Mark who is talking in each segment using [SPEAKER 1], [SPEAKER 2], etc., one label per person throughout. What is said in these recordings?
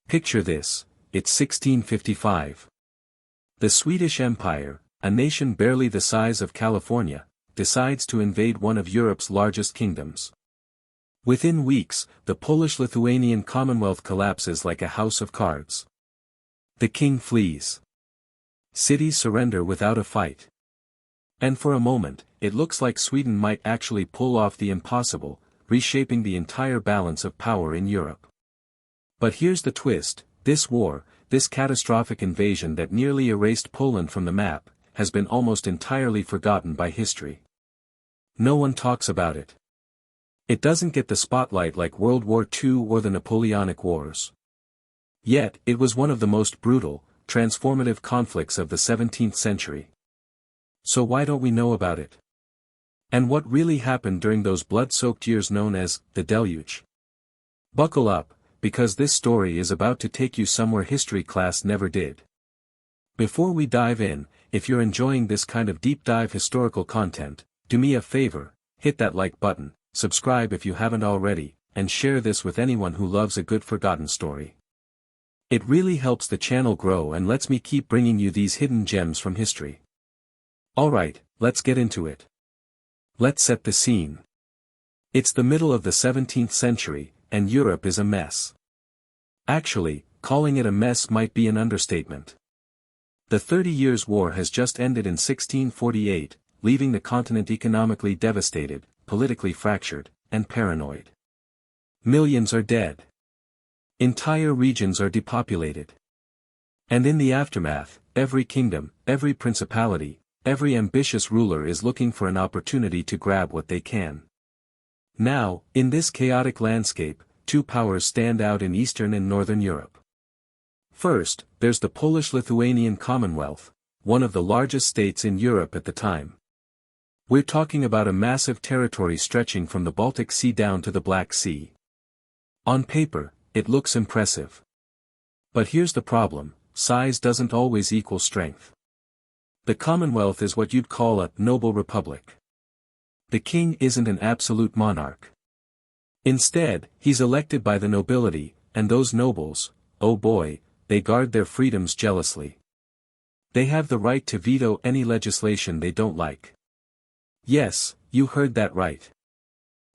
[SPEAKER 1] Picture this, it's 1655. The Swedish Empire, a nation barely the size of California, decides to invade one of Europe's largest kingdoms. Within weeks, the Polish-Lithuanian Commonwealth collapses like a house of cards. The king flees. Cities surrender without a fight. And for a moment, it looks like Sweden might actually pull off the impossible, reshaping the entire balance of power in Europe. But here's the twist, this war, this catastrophic invasion that nearly erased Poland from the map, has been almost entirely forgotten by history. No one talks about it. It doesn't get the spotlight like World War II or the Napoleonic Wars. Yet, it was one of the most brutal, transformative conflicts of the 17th century. So why don't we know about it? And what really happened during those blood-soaked years known as the Deluge? Buckle up, because this story is about to take you somewhere history class never did. Before we dive in, if you're enjoying this kind of deep dive historical content, do me a favor, hit that like button, subscribe if you haven't already, and share this with anyone who loves a good forgotten story. It really helps the channel grow and lets me keep bringing you these hidden gems from history. Alright, let's get into it. Let's set the scene. It's the middle of the 17th century, and Europe is a mess. Actually, calling it a mess might be an understatement. The 30 Years' War has just ended in 1648, leaving the continent economically devastated, politically fractured, and paranoid. Millions are dead. Entire regions are depopulated. And in the aftermath, every kingdom, every principality, every ambitious ruler is looking for an opportunity to grab what they can. Now, in this chaotic landscape, two powers stand out in Eastern and Northern Europe. First, there's the Polish-Lithuanian Commonwealth, one of the largest states in Europe at the time. We're talking about a massive territory stretching from the Baltic Sea down to the Black Sea. On paper, it looks impressive. But here's the problem, size doesn't always equal strength. The Commonwealth is what you'd call a noble republic. The king isn't an absolute monarch. Instead, he's elected by the nobility, and those nobles, oh boy, they guard their freedoms jealously. They have the right to veto any legislation they don't like. Yes, you heard that right.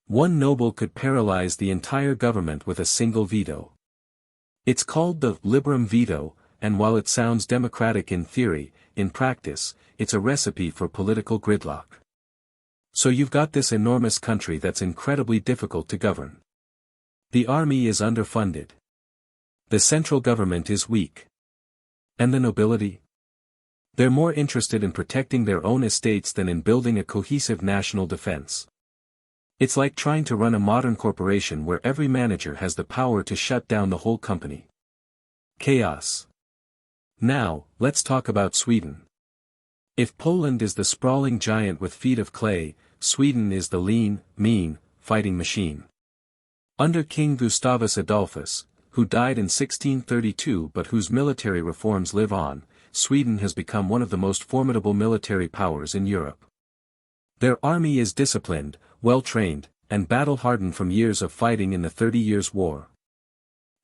[SPEAKER 1] One noble could paralyze the entire government with a single veto. It's called the liberum veto, and while it sounds democratic in theory, in practice, it's a recipe for political gridlock. So you've got this enormous country that's incredibly difficult to govern. The army is underfunded. The central government is weak. And the nobility? They're more interested in protecting their own estates than in building a cohesive national defense. It's like trying to run a modern corporation where every manager has the power to shut down the whole company. Chaos. Now, let's talk about Sweden. If Poland is the sprawling giant with feet of clay, Sweden is the lean, mean, fighting machine. Under King Gustavus Adolphus, who died in 1632 but whose military reforms live on, Sweden has become one of the most formidable military powers in Europe. Their army is disciplined, well-trained, and battle-hardened from years of fighting in the 30 Years' War.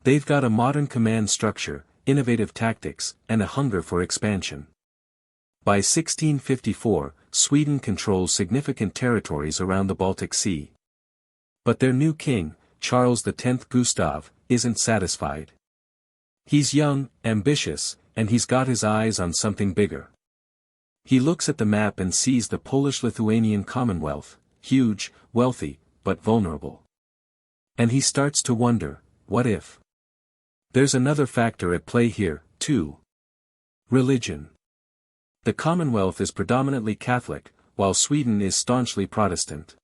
[SPEAKER 1] They've got a modern command structure, innovative tactics, and a hunger for expansion. By 1654, Sweden controls significant territories around the Baltic Sea. But their new king, Charles X Gustav, isn't satisfied. He's young, ambitious, and he's got his eyes on something bigger. He looks at the map and sees the Polish-Lithuanian Commonwealth, huge, wealthy, but vulnerable. And he starts to wonder, what if? There's another factor at play here, too. Religion. The Commonwealth is predominantly Catholic, while Sweden is staunchly Protestant.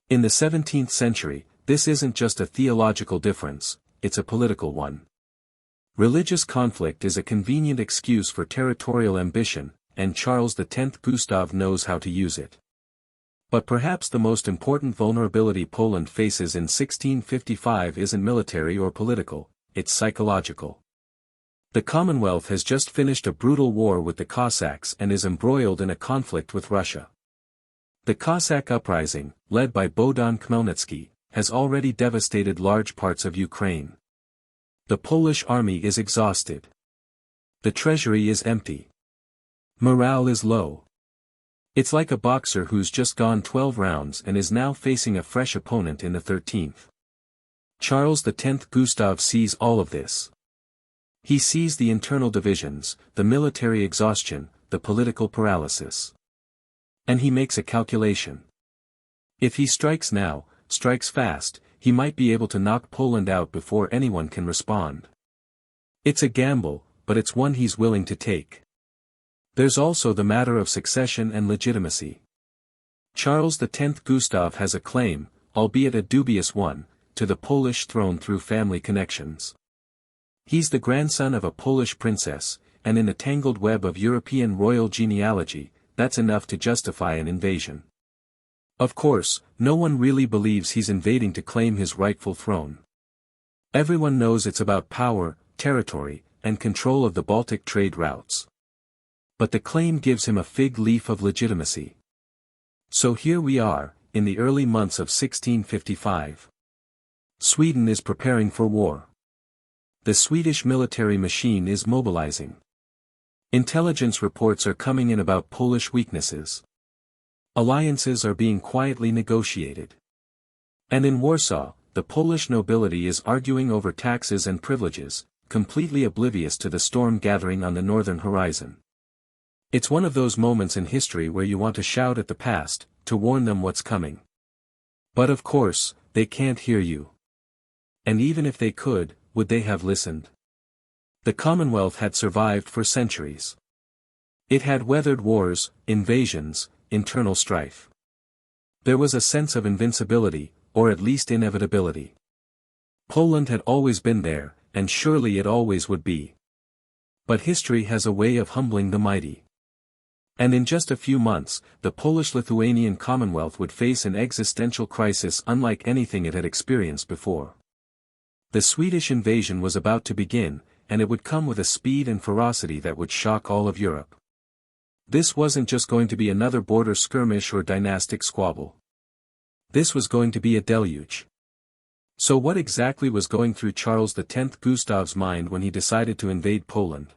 [SPEAKER 1] In the 17th century, this isn't just a theological difference, it's a political one. Religious conflict is a convenient excuse for territorial ambition, and Charles X Gustav knows how to use it. But perhaps the most important vulnerability Poland faces in 1655 isn't military or political, it's psychological. The Commonwealth has just finished a brutal war with the Cossacks and is embroiled in a conflict with Russia. The Cossack uprising, led by Bogdan Khmelnytsky, has already devastated large parts of Ukraine. The Polish army is exhausted. The treasury is empty. Morale is low. It's like a boxer who's just gone 12 rounds and is now facing a fresh opponent in the 13th. Charles X Gustav sees all of this. He sees the internal divisions, the military exhaustion, the political paralysis. And he makes a calculation. If he strikes now, strikes fast, he might be able to knock Poland out before anyone can respond. It's a gamble, but it's one he's willing to take. There's also the matter of succession and legitimacy. Charles X Gustav has a claim, albeit a dubious one, to the Polish throne through family connections. He's the grandson of a Polish princess, and in a tangled web of European royal genealogy, that's enough to justify an invasion. Of course, no one really believes he's invading to claim his rightful throne. Everyone knows it's about power, territory, and control of the Baltic trade routes. But the claim gives him a fig leaf of legitimacy. So here we are, in the early months of 1655. Sweden is preparing for war. The Swedish military machine is mobilizing. Intelligence reports are coming in about Polish weaknesses. Alliances are being quietly negotiated. And in Warsaw, the Polish nobility is arguing over taxes and privileges, completely oblivious to the storm gathering on the northern horizon. It's one of those moments in history where you want to shout at the past, to warn them what's coming. But of course, they can't hear you. And even if they could, would they have listened? The Commonwealth had survived for centuries. It had weathered wars, invasions, internal strife. There was a sense of invincibility, or at least inevitability. Poland had always been there, and surely it always would be. But history has a way of humbling the mighty. And in just a few months, the Polish-Lithuanian Commonwealth would face an existential crisis unlike anything it had experienced before. The Swedish invasion was about to begin, and it would come with a speed and ferocity that would shock all of Europe. This wasn't just going to be another border skirmish or dynastic squabble. This was going to be a deluge. So what exactly was going through Charles X Gustav's mind when he decided to invade Poland?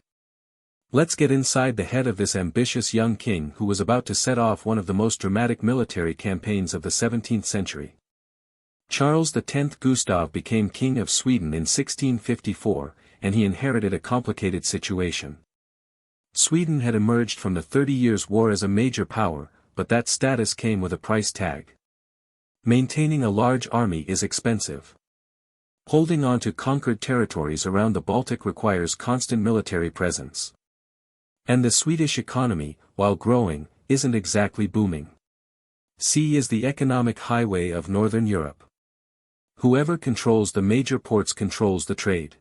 [SPEAKER 1] Let's get inside the head of this ambitious young king who was about to set off one of the most dramatic military campaigns of the 17th century. Charles X Gustav became King of Sweden in 1654, and he inherited a complicated situation. Sweden had emerged from the 30 Years' War as a major power, but that status came with a price tag. Maintaining a large army is expensive. Holding on to conquered territories around the Baltic requires constant military presence. And the Swedish economy, while growing, isn't exactly booming. Sea is the economic highway of Northern Europe. Whoever controls the major ports controls the trade.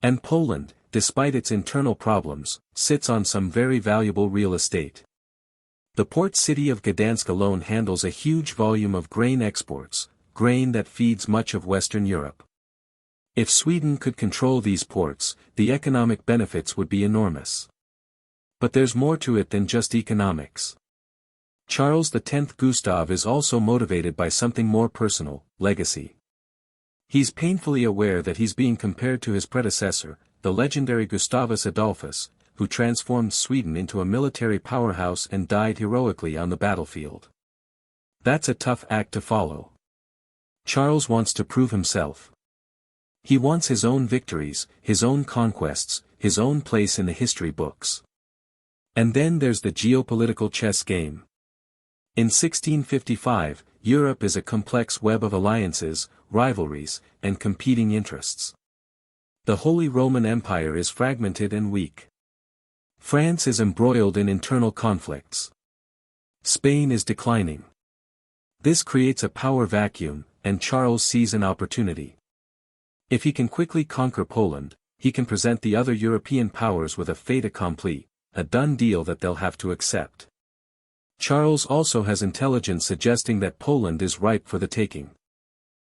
[SPEAKER 1] And Poland, despite its internal problems, sits on some very valuable real estate. The port city of Gdansk alone handles a huge volume of grain exports, grain that feeds much of Western Europe. If Sweden could control these ports, the economic benefits would be enormous. But there's more to it than just economics. Charles X Gustav is also motivated by something more personal, legacy. He's painfully aware that he's being compared to his predecessor, the legendary Gustavus Adolphus, who transformed Sweden into a military powerhouse and died heroically on the battlefield. That's a tough act to follow. Charles wants to prove himself. He wants his own victories, his own conquests, his own place in the history books. And then there's the geopolitical chess game. In 1655, Europe is a complex web of alliances, rivalries, and competing interests. The Holy Roman Empire is fragmented and weak. France is embroiled in internal conflicts. Spain is declining. This creates a power vacuum, and Charles sees an opportunity. If he can quickly conquer Poland, he can present the other European powers with a fait accompli, a done deal that they'll have to accept. Charles also has intelligence suggesting that Poland is ripe for the taking.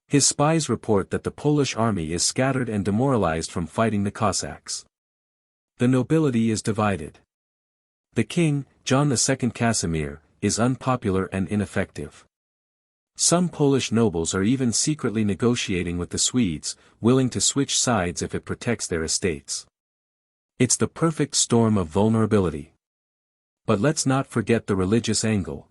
[SPEAKER 1] His spies report that the Polish army is scattered and demoralized from fighting the Cossacks. The nobility is divided. The king, John II Casimir, is unpopular and ineffective. Some Polish nobles are even secretly negotiating with the Swedes, willing to switch sides if it protects their estates. It's the perfect storm of vulnerability. But let's not forget the religious angle.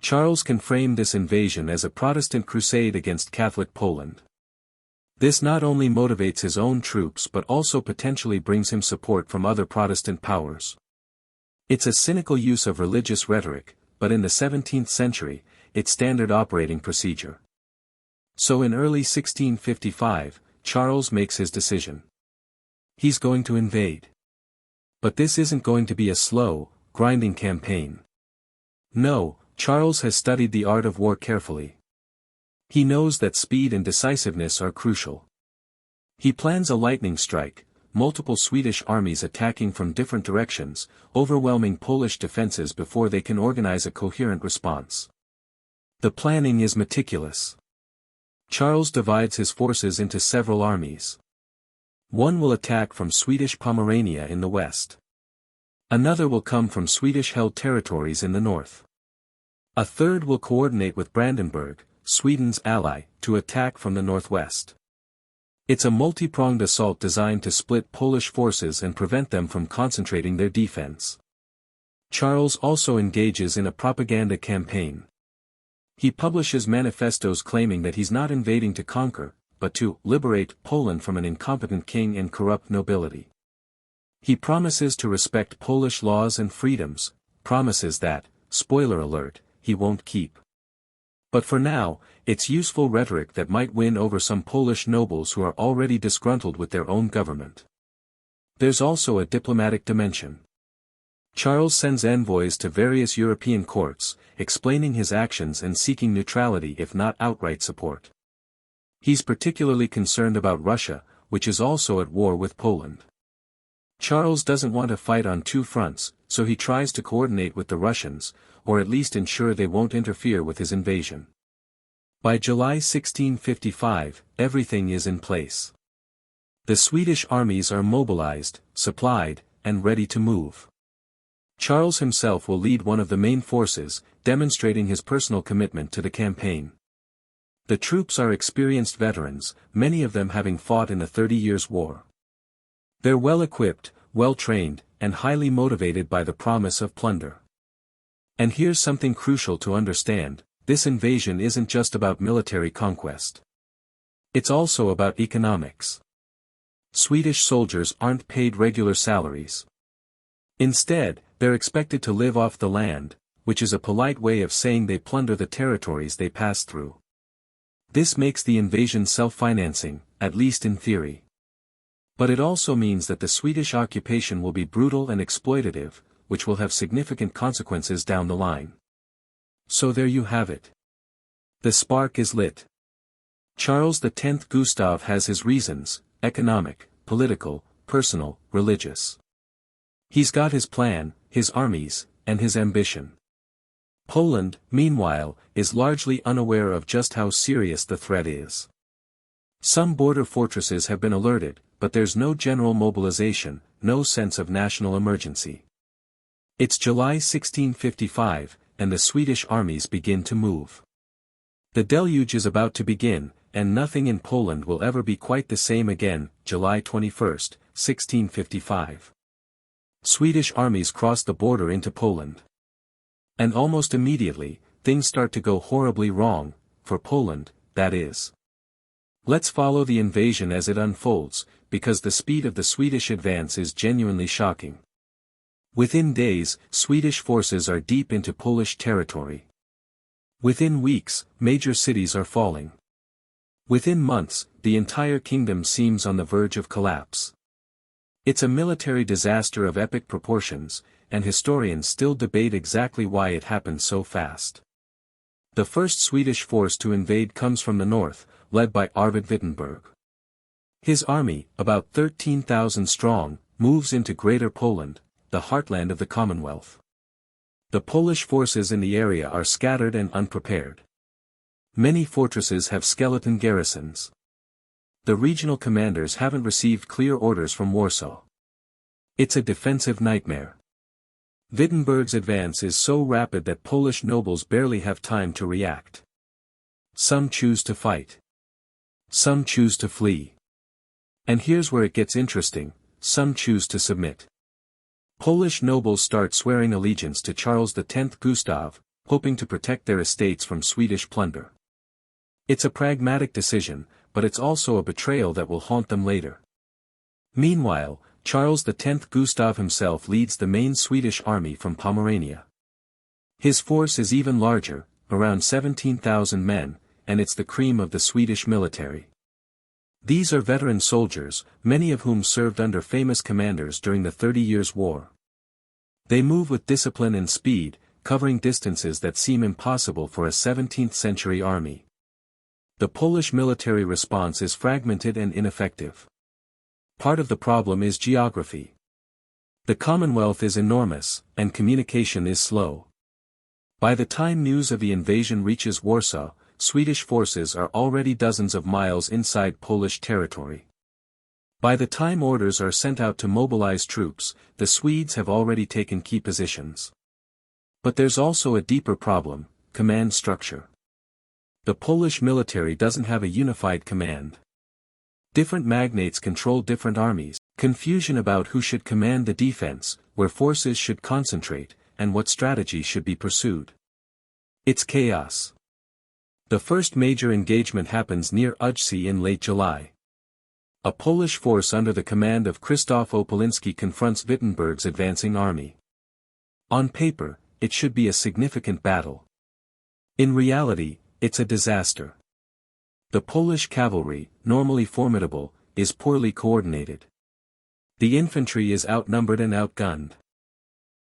[SPEAKER 1] Charles can frame this invasion as a Protestant crusade against Catholic Poland. This not only motivates his own troops but also potentially brings him support from other Protestant powers. It's a cynical use of religious rhetoric, but in the 17th century, it's standard operating procedure. So in early 1655, Charles makes his decision. He's going to invade. But this isn't going to be a slow, grinding campaign. No, Charles has studied the art of war carefully. He knows that speed and decisiveness are crucial. He plans a lightning strike, multiple Swedish armies attacking from different directions, overwhelming Polish defenses before they can organize a coherent response. The planning is meticulous. Charles divides his forces into several armies. One will attack from Swedish Pomerania in the west. Another will come from Swedish-held territories in the north. A third will coordinate with Brandenburg, Sweden's ally, to attack from the northwest. It's a multi-pronged assault designed to split Polish forces and prevent them from concentrating their defense. Charles also engages in a propaganda campaign. He publishes manifestos claiming that he's not invading to conquer, but to liberate Poland from an incompetent king and corrupt nobility. He promises to respect Polish laws and freedoms, promises that, spoiler alert, he won't keep. But for now, it's useful rhetoric that might win over some Polish nobles who are already disgruntled with their own government. There's also a diplomatic dimension. Charles sends envoys to various European courts, explaining his actions and seeking neutrality if not outright support. He's particularly concerned about Russia, which is also at war with Poland. Charles doesn't want to fight on two fronts, so he tries to coordinate with the Russians, or at least ensure they won't interfere with his invasion. By July 1655, everything is in place. The Swedish armies are mobilized, supplied, and ready to move. Charles himself will lead one of the main forces, demonstrating his personal commitment to the campaign. The troops are experienced veterans, many of them having fought in the 30 Years' War. They're well-equipped, well-trained, and highly motivated by the promise of plunder. And here's something crucial to understand, this invasion isn't just about military conquest. It's also about economics. Swedish soldiers aren't paid regular salaries. Instead, they're expected to live off the land, which is a polite way of saying they plunder the territories they pass through. This makes the invasion self-financing, at least in theory. But it also means that the Swedish occupation will be brutal and exploitative, which will have significant consequences down the line. So there you have it. The spark is lit. Charles X Gustav has his reasons, economic, political, personal, religious. He's got his plan, his armies, and his ambition. Poland, meanwhile, is largely unaware of just how serious the threat is. Some border fortresses have been alerted, but there's no general mobilization, no sense of national emergency. It's July 1655, and the Swedish armies begin to move. The deluge is about to begin, and nothing in Poland will ever be quite the same again. July 21, 1655. Swedish armies cross the border into Poland. And almost immediately, things start to go horribly wrong, for Poland, that is. Let's follow the invasion as it unfolds, because the speed of the Swedish advance is genuinely shocking. Within days, Swedish forces are deep into Polish territory. Within weeks, major cities are falling. Within months, the entire kingdom seems on the verge of collapse. It's a military disaster of epic proportions, and historians still debate exactly why it happened so fast. The first Swedish force to invade comes from the north, led by Arvid Wittenberg. His army, about 13,000 strong, moves into Greater Poland, the heartland of the Commonwealth. The Polish forces in the area are scattered and unprepared. Many fortresses have skeleton garrisons. The regional commanders haven't received clear orders from Warsaw. It's a defensive nightmare. Wittenberg's advance is so rapid that Polish nobles barely have time to react. Some choose to fight. Some choose to flee. And here's where it gets interesting, some choose to submit. Polish nobles start swearing allegiance to Charles X Gustav, hoping to protect their estates from Swedish plunder. It's a pragmatic decision, but it's also a betrayal that will haunt them later. Meanwhile, Charles X Gustav himself leads the main Swedish army from Pomerania. His force is even larger, around 17,000 men, and it's the cream of the Swedish military. These are veteran soldiers, many of whom served under famous commanders during the 30 Years' War. They move with discipline and speed, covering distances that seem impossible for a 17th-century army. The Polish military response is fragmented and ineffective. Part of the problem is geography. The Commonwealth is enormous, and communication is slow. By the time news of the invasion reaches Warsaw, Swedish forces are already dozens of miles inside Polish territory. By the time orders are sent out to mobilize troops, the Swedes have already taken key positions. But there's also a deeper problem, command structure. The Polish military doesn't have a unified command. Different magnates control different armies, confusion about who should command the defense, where forces should concentrate, and what strategy should be pursued. It's chaos. The first major engagement happens near Ujcie in late July. A Polish force under the command of Krzysztof Opolinski confronts Wittenberg's advancing army. On paper, it should be a significant battle. In reality, it's a disaster. The Polish cavalry, normally formidable, is poorly coordinated. The infantry is outnumbered and outgunned.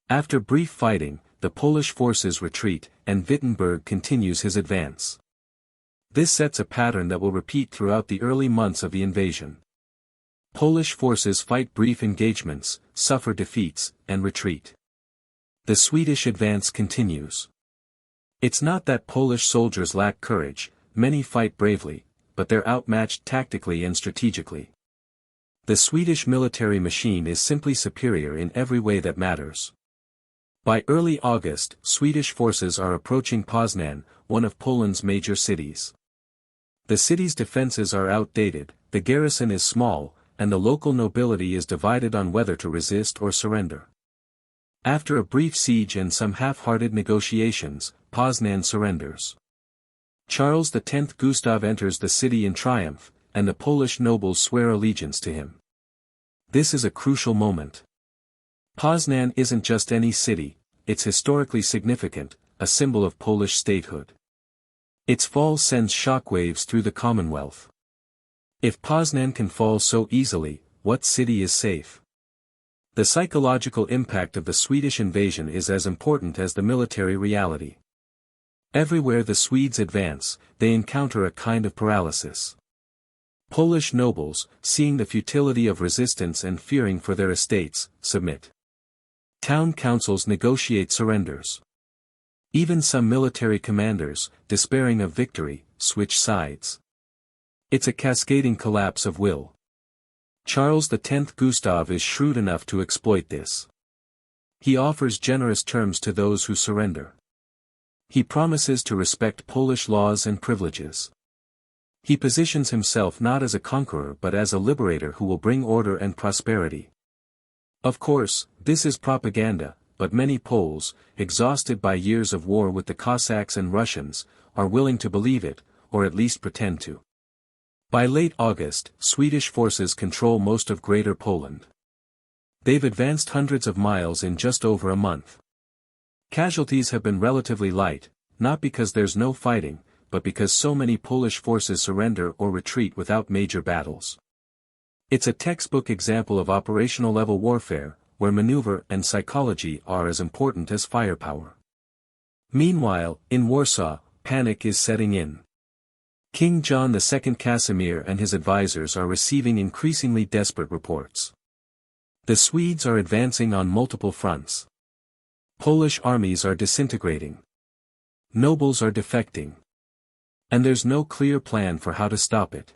[SPEAKER 1] After brief fighting, the Polish forces retreat, and Wittenberg continues his advance. This sets a pattern that will repeat throughout the early months of the invasion. Polish forces fight brief engagements, suffer defeats, and retreat. The Swedish advance continues. It's not that Polish soldiers lack courage, many fight bravely, but they're outmatched tactically and strategically. The Swedish military machine is simply superior in every way that matters. By early August, Swedish forces are approaching Poznan, one of Poland's major cities. The city's defenses are outdated, the garrison is small, and the local nobility is divided on whether to resist or surrender. After a brief siege and some half-hearted negotiations, Poznan surrenders. Charles X Gustav enters the city in triumph, and the Polish nobles swear allegiance to him. This is a crucial moment. Poznan isn't just any city, it's historically significant, a symbol of Polish statehood. Its fall sends shockwaves through the Commonwealth. If Poznan can fall so easily, what city is safe? The psychological impact of the Swedish invasion is as important as the military reality. Everywhere the Swedes advance, they encounter a kind of paralysis. Polish nobles, seeing the futility of resistance and fearing for their estates, submit. Town councils negotiate surrenders. Even some military commanders, despairing of victory, switch sides. It's a cascading collapse of will. Charles X Gustav is shrewd enough to exploit this. He offers generous terms to those who surrender. He promises to respect Polish laws and privileges. He positions himself not as a conqueror but as a liberator who will bring order and prosperity. Of course, this is propaganda, but many Poles, exhausted by years of war with the Cossacks and Russians, are willing to believe it, or at least pretend to. By late August, Swedish forces control most of Greater Poland. They've advanced hundreds of miles in just over a month. Casualties have been relatively light, not because there's no fighting, but because so many Polish forces surrender or retreat without major battles. It's a textbook example of operational-level warfare, where maneuver and psychology are as important as firepower. Meanwhile, in Warsaw, panic is setting in. King John II Casimir and his advisors are receiving increasingly desperate reports. The Swedes are advancing on multiple fronts. Polish armies are disintegrating. Nobles are defecting. And there's no clear plan for how to stop it.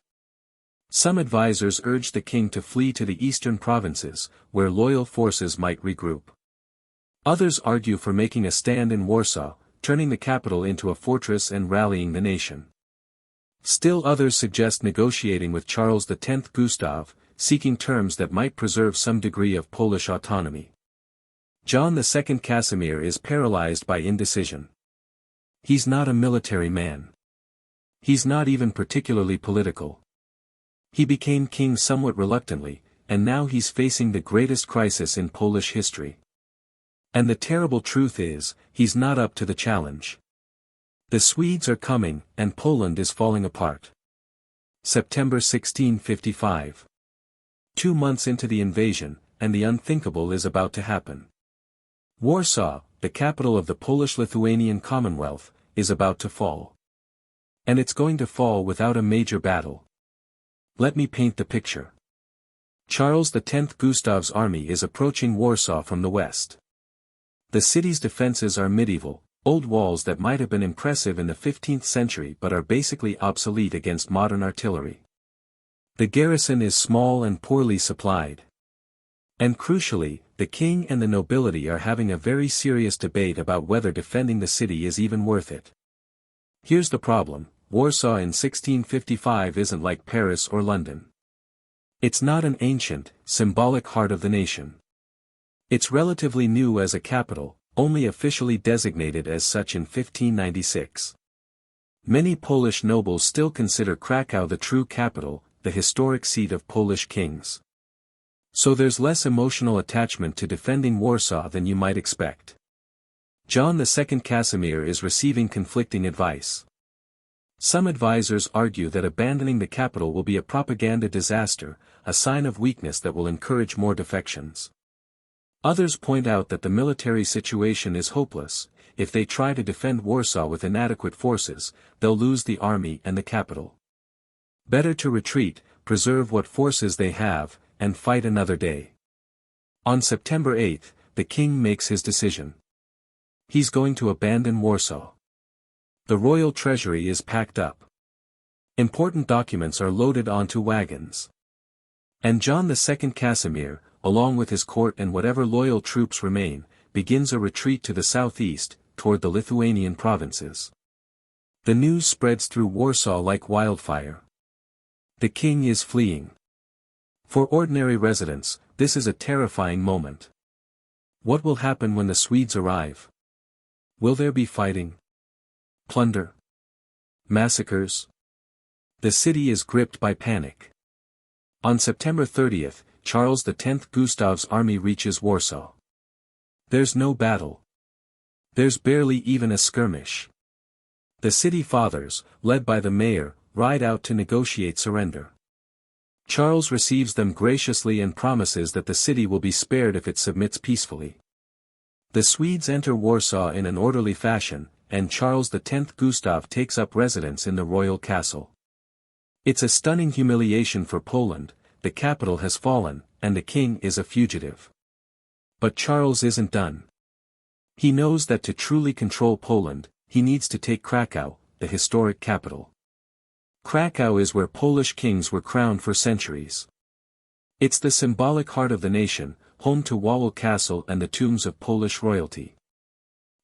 [SPEAKER 1] Some advisors urge the king to flee to the eastern provinces, where loyal forces might regroup. Others argue for making a stand in Warsaw, turning the capital into a fortress and rallying the nation. Still others suggest negotiating with Charles X Gustav, seeking terms that might preserve some degree of Polish autonomy. John II Casimir is paralyzed by indecision. He's not a military man. He's not even particularly political. He became king somewhat reluctantly, and now he's facing the greatest crisis in Polish history. And the terrible truth is, he's not up to the challenge. The Swedes are coming, and Poland is falling apart. September 1655. 2 months into the invasion, and the unthinkable is about to happen. Warsaw, the capital of the Polish-Lithuanian Commonwealth, is about to fall. And it's going to fall without a major battle. Let me paint the picture. Charles X Gustav's army is approaching Warsaw from the west. The city's defenses are medieval, old walls that might have been impressive in the 15th century but are basically obsolete against modern artillery. The garrison is small and poorly supplied. And crucially, the king and the nobility are having a very serious debate about whether defending the city is even worth it. Here's the problem: Warsaw in 1655 isn't like Paris or London. It's not an ancient, symbolic heart of the nation. It's relatively new as a capital, only officially designated as such in 1596. Many Polish nobles still consider Krakow the true capital, the historic seat of Polish kings. So there's less emotional attachment to defending Warsaw than you might expect. John II Casimir is receiving conflicting advice. Some advisors argue that abandoning the capital will be a propaganda disaster, a sign of weakness that will encourage more defections. Others point out that the military situation is hopeless. If they try to defend Warsaw with inadequate forces, they'll lose the army and the capital. Better to retreat, preserve what forces they have, and fight another day. On September 8, the king makes his decision. He's going to abandon Warsaw. The royal treasury is packed up. Important documents are loaded onto wagons. And John II Casimir, along with his court and whatever loyal troops remain, begins a retreat to the southeast, toward the Lithuanian provinces. The news spreads through Warsaw like wildfire. The king is fleeing. For ordinary residents, this is a terrifying moment. What will happen when the Swedes arrive? Will there be fighting? Plunder? Massacres? The city is gripped by panic. On September 30, Charles X Gustav's army reaches Warsaw. There's no battle. There's barely even a skirmish. The city fathers, led by the mayor, ride out to negotiate surrender. Charles receives them graciously and promises that the city will be spared if it submits peacefully. The Swedes enter Warsaw in an orderly fashion, and Charles X Gustav takes up residence in the royal castle. It's a stunning humiliation for Poland. The capital has fallen, and the king is a fugitive. But Charles isn't done. He knows that to truly control Poland, he needs to take Krakow, the historic capital. Krakow is where Polish kings were crowned for centuries. It's the symbolic heart of the nation, home to Wawel Castle and the tombs of Polish royalty.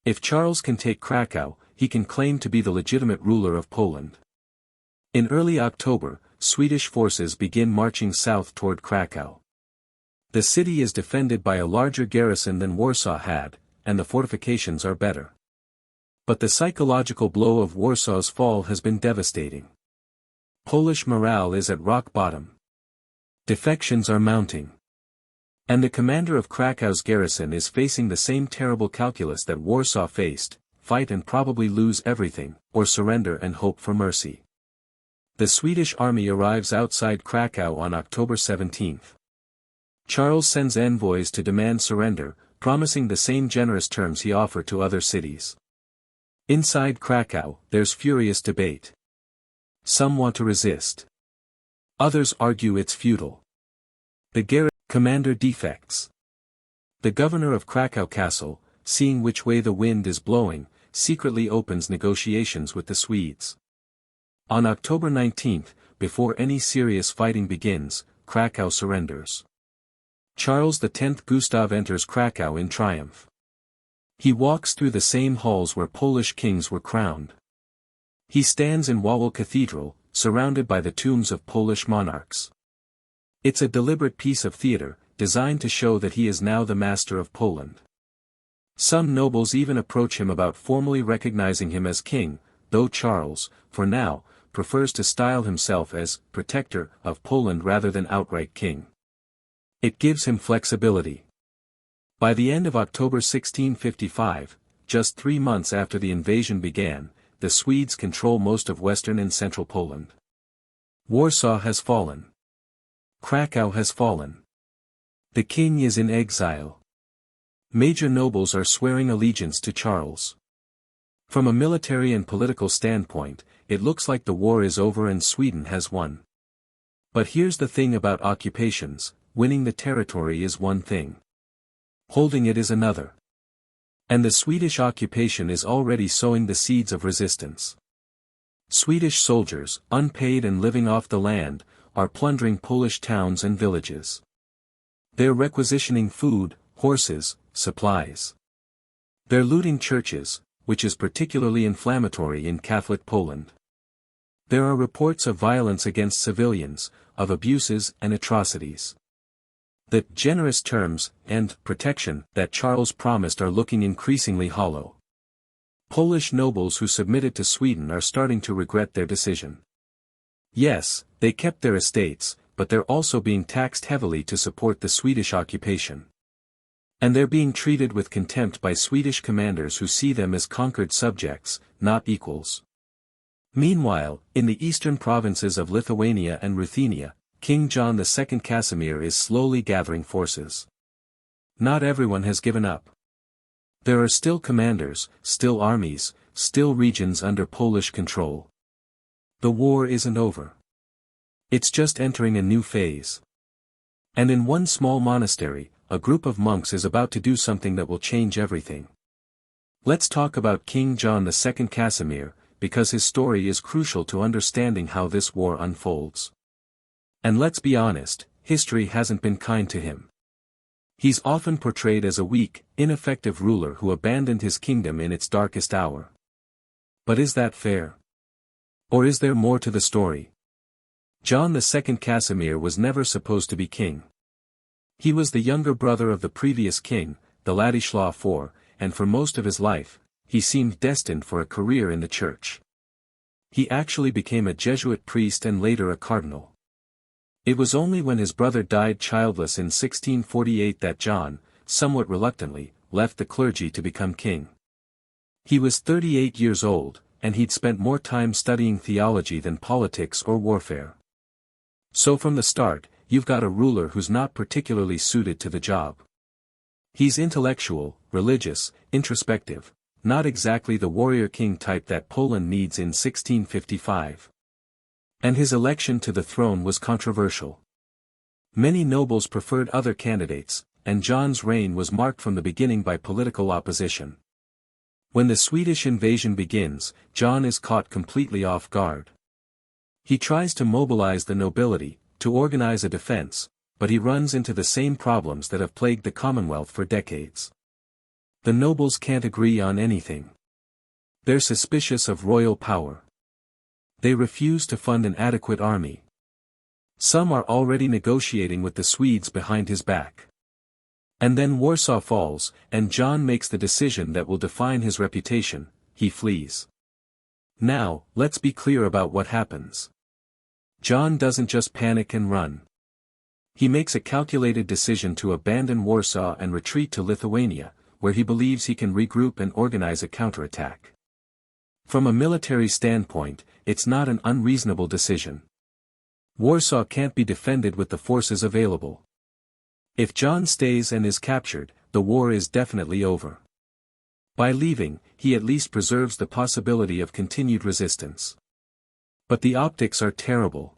[SPEAKER 1] If Charles can take Krakow, he can claim to be the legitimate ruler of Poland. In early October, Swedish forces begin marching south toward Krakow. The city is defended by a larger garrison than Warsaw had, and the fortifications are better. But the psychological blow of Warsaw's fall has been devastating. Polish morale is at rock bottom. Defections are mounting. And the commander of Krakow's garrison is facing the same terrible calculus that Warsaw faced: fight and probably lose everything, or surrender and hope for mercy. The Swedish army arrives outside Krakow on October 17. Charles sends envoys to demand surrender, promising the same generous terms he offered to other cities. Inside Krakow, there's furious debate. Some want to resist. Others argue it's futile. The garrison commander defects. The governor of Krakow Castle, seeing which way the wind is blowing, secretly opens negotiations with the Swedes. On October 19, before any serious fighting begins, Krakow surrenders. Charles X Gustav enters Krakow in triumph. He walks through the same halls where Polish kings were crowned. He stands in Wawel Cathedral, surrounded by the tombs of Polish monarchs. It's a deliberate piece of theater, designed to show that he is now the master of Poland. Some nobles even approach him about formally recognizing him as king, though Charles, for now, prefers to style himself as protector of Poland rather than outright king. It gives him flexibility. By the end of October 1655, just 3 months after the invasion began, the Swedes control most of western and central Poland. Warsaw has fallen. Krakow has fallen. The king is in exile. Major nobles are swearing allegiance to Charles. From a military and political standpoint, it looks like the war is over and Sweden has won. But here's the thing about occupations: winning the territory is one thing. Holding it is another. And the Swedish occupation is already sowing the seeds of resistance. Swedish soldiers, unpaid and living off the land, are plundering Polish towns and villages. They're requisitioning food, horses, supplies. They're looting churches, which is particularly inflammatory in Catholic Poland. There are reports of violence against civilians, of abuses and atrocities. The generous terms and protection that Charles promised are looking increasingly hollow. Polish nobles who submitted to Sweden are starting to regret their decision. Yes, they kept their estates, but they're also being taxed heavily to support the Swedish occupation. And they're being treated with contempt by Swedish commanders who see them as conquered subjects, not equals. Meanwhile, in the eastern provinces of Lithuania and Ruthenia, King John II Casimir is slowly gathering forces. Not everyone has given up. There are still commanders, still armies, still regions under Polish control. The war isn't over. It's just entering a new phase. And in one small monastery, a group of monks is about to do something that will change everything. Let's talk about King John II Casimir, because his story is crucial to understanding how this war unfolds. And let's be honest, history hasn't been kind to him. He's often portrayed as a weak, ineffective ruler who abandoned his kingdom in its darkest hour. But is that fair? Or is there more to the story? John II Casimir was never supposed to be king. He was the younger brother of the previous king, the Ladislaw IV, and for most of his life, he seemed destined for a career in the church. He actually became a Jesuit priest and later a cardinal. It was only when his brother died childless in 1648 that John, somewhat reluctantly, left the clergy to become king. He was 38 years old, and he'd spent more time studying theology than politics or warfare. So from the start, you've got a ruler who's not particularly suited to the job. He's intellectual, religious, introspective, not exactly the warrior king type that Poland needs in 1655. And his election to the throne was controversial. Many nobles preferred other candidates, and John's reign was marked from the beginning by political opposition. When the Swedish invasion begins, John is caught completely off guard. He tries to mobilize the nobility, to organize a defense, but he runs into the same problems that have plagued the Commonwealth for decades. The nobles can't agree on anything. They're suspicious of royal power. They refuse to fund an adequate army. Some are already negotiating with the Swedes behind his back. And then Warsaw falls, and John makes the decision that will define his reputation: he flees. Now, let's be clear about what happens. John doesn't just panic and run. He makes a calculated decision to abandon Warsaw and retreat to Lithuania, where he believes he can regroup and organize a counterattack. From a military standpoint, it's not an unreasonable decision. Warsaw can't be defended with the forces available. If John stays and is captured, the war is definitely over. By leaving, he at least preserves the possibility of continued resistance. But the optics are terrible.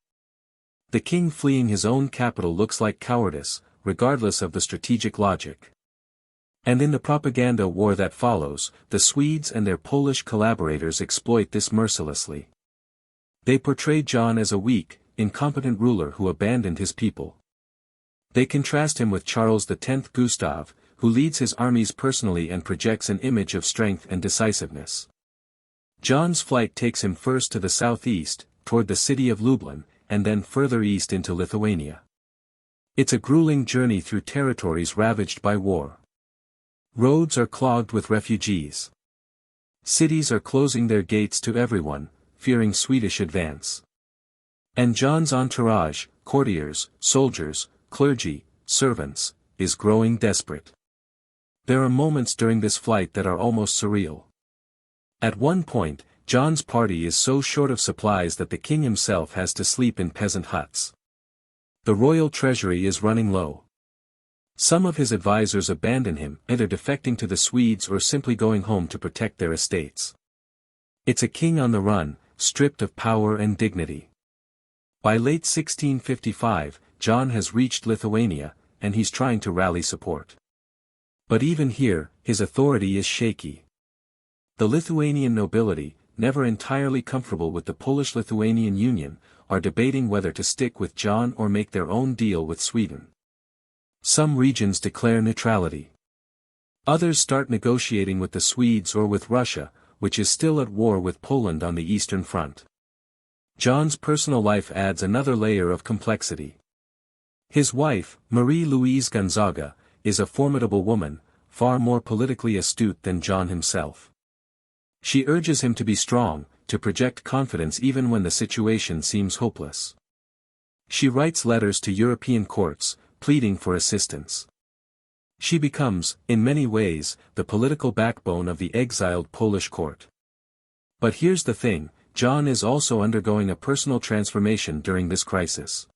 [SPEAKER 1] The king fleeing his own capital looks like cowardice, regardless of the strategic logic. And in the propaganda war that follows, the Swedes and their Polish collaborators exploit this mercilessly. They portray John as a weak, incompetent ruler who abandoned his people. They contrast him with Charles X Gustav, who leads his armies personally and projects an image of strength and decisiveness. John's flight takes him first to the southeast, toward the city of Lublin, and then further east into Lithuania. It's a grueling journey through territories ravaged by war. Roads are clogged with refugees. Cities are closing their gates to everyone, fearing Swedish advance. And John's entourage, courtiers, soldiers, clergy, servants, is growing desperate. There are moments during this flight that are almost surreal. At one point, John's party is so short of supplies that the king himself has to sleep in peasant huts. The royal treasury is running low. Some of his advisors abandon him, either defecting to the Swedes or simply going home to protect their estates. It's a king on the run, stripped of power and dignity. By late 1655, John has reached Lithuania, and he's trying to rally support. But even here, his authority is shaky. The Lithuanian nobility, never entirely comfortable with the Polish-Lithuanian Union, are debating whether to stick with John or make their own deal with Sweden. Some regions declare neutrality. Others start negotiating with the Swedes or with Russia, which is still at war with Poland on the Eastern Front. John's personal life adds another layer of complexity. His wife, Marie-Louise Gonzaga, is a formidable woman, far more politically astute than John himself. She urges him to be strong, to project confidence even when the situation seems hopeless. She writes letters to European courts, pleading for assistance. She becomes, in many ways, the political backbone of the exiled Polish court. But here's the thing, John is also undergoing a personal transformation during this crisis.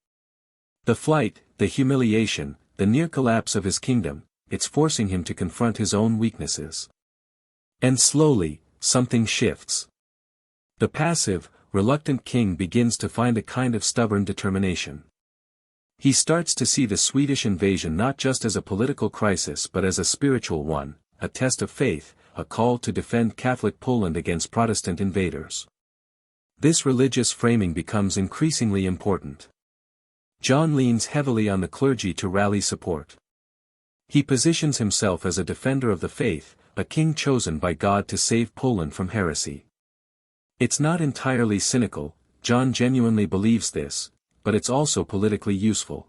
[SPEAKER 1] The flight, the humiliation, the near collapse of his kingdom, it's forcing him to confront his own weaknesses. And slowly, something shifts. The passive, reluctant king begins to find a kind of stubborn determination. He starts to see the Swedish invasion not just as a political crisis but as a spiritual one, a test of faith, a call to defend Catholic Poland against Protestant invaders. This religious framing becomes increasingly important. John leans heavily on the clergy to rally support. He positions himself as a defender of the faith, a king chosen by God to save Poland from heresy. It's not entirely cynical, John genuinely believes this, but it's also politically useful.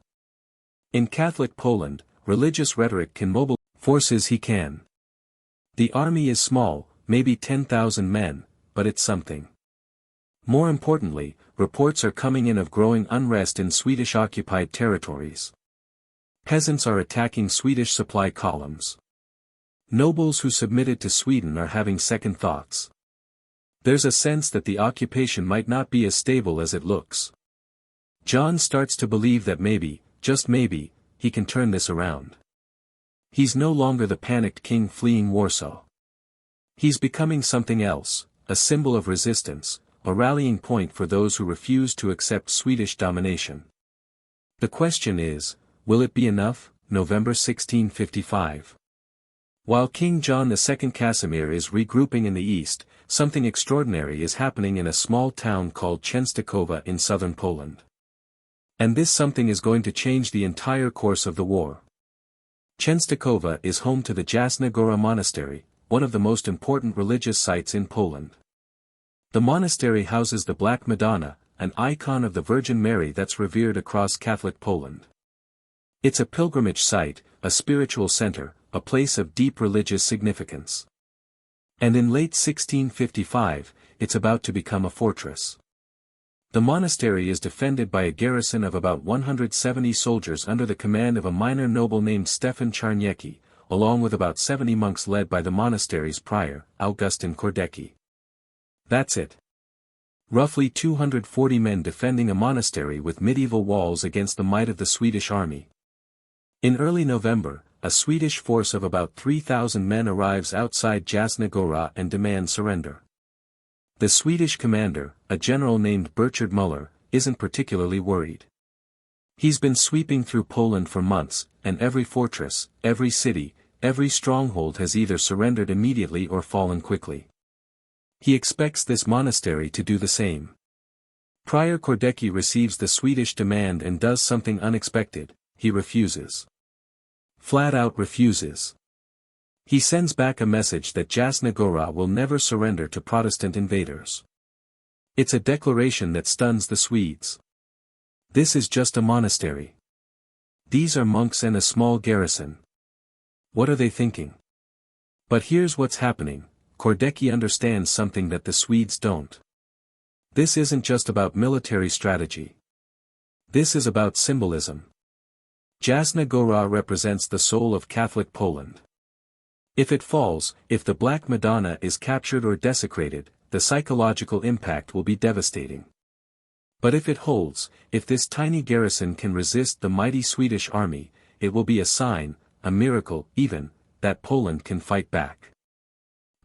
[SPEAKER 1] In Catholic Poland, religious rhetoric can mobilize forces he can. The army is small, maybe 10,000 men, but it's something. More importantly, reports are coming in of growing unrest in Swedish-occupied territories. Peasants are attacking Swedish supply columns. Nobles who submitted to Sweden are having second thoughts. There's a sense that the occupation might not be as stable as it looks. John starts to believe that maybe, just maybe, he can turn this around. He's no longer the panicked king fleeing Warsaw. He's becoming something else, a symbol of resistance, a rallying point for those who refuse to accept Swedish domination. The question is, will it be enough? November 1655. While King John II Casimir is regrouping in the east, something extraordinary is happening in a small town called Częstochowa in southern Poland. And this something is going to change the entire course of the war. Częstochowa is home to the Jasna Góra Monastery, one of the most important religious sites in Poland. The monastery houses the Black Madonna, an icon of the Virgin Mary that's revered across Catholic Poland. It's a pilgrimage site, a spiritual center, a place of deep religious significance. And in late 1655, it's about to become a fortress. The monastery is defended by a garrison of about 170 soldiers under the command of a minor noble named Stefan Czarniecki, along with about 70 monks led by the monastery's prior, Augustin Kordecki. That's it. Roughly 240 men defending a monastery with medieval walls against the might of the Swedish army. In early November, a Swedish force of about 3,000 men arrives outside Jasna Góra and demands surrender. The Swedish commander, a general named Burchard Muller, isn't particularly worried. He's been sweeping through Poland for months, and every fortress, every city, every stronghold has either surrendered immediately or fallen quickly. He expects this monastery to do the same. Prior Kordecki receives the Swedish demand and does something unexpected, he refuses. Flat out refuses. He sends back a message that Jasna Góra will never surrender to Protestant invaders. It's a declaration that stuns the Swedes. This is just a monastery. These are monks and a small garrison. What are they thinking? But here's what's happening. Kordecki understands something that the Swedes don't. This isn't just about military strategy. This is about symbolism. Jasna Gora represents the soul of Catholic Poland. If it falls, if the Black Madonna is captured or desecrated, the psychological impact will be devastating. But if it holds, if this tiny garrison can resist the mighty Swedish army, it will be a sign, a miracle even, that Poland can fight back.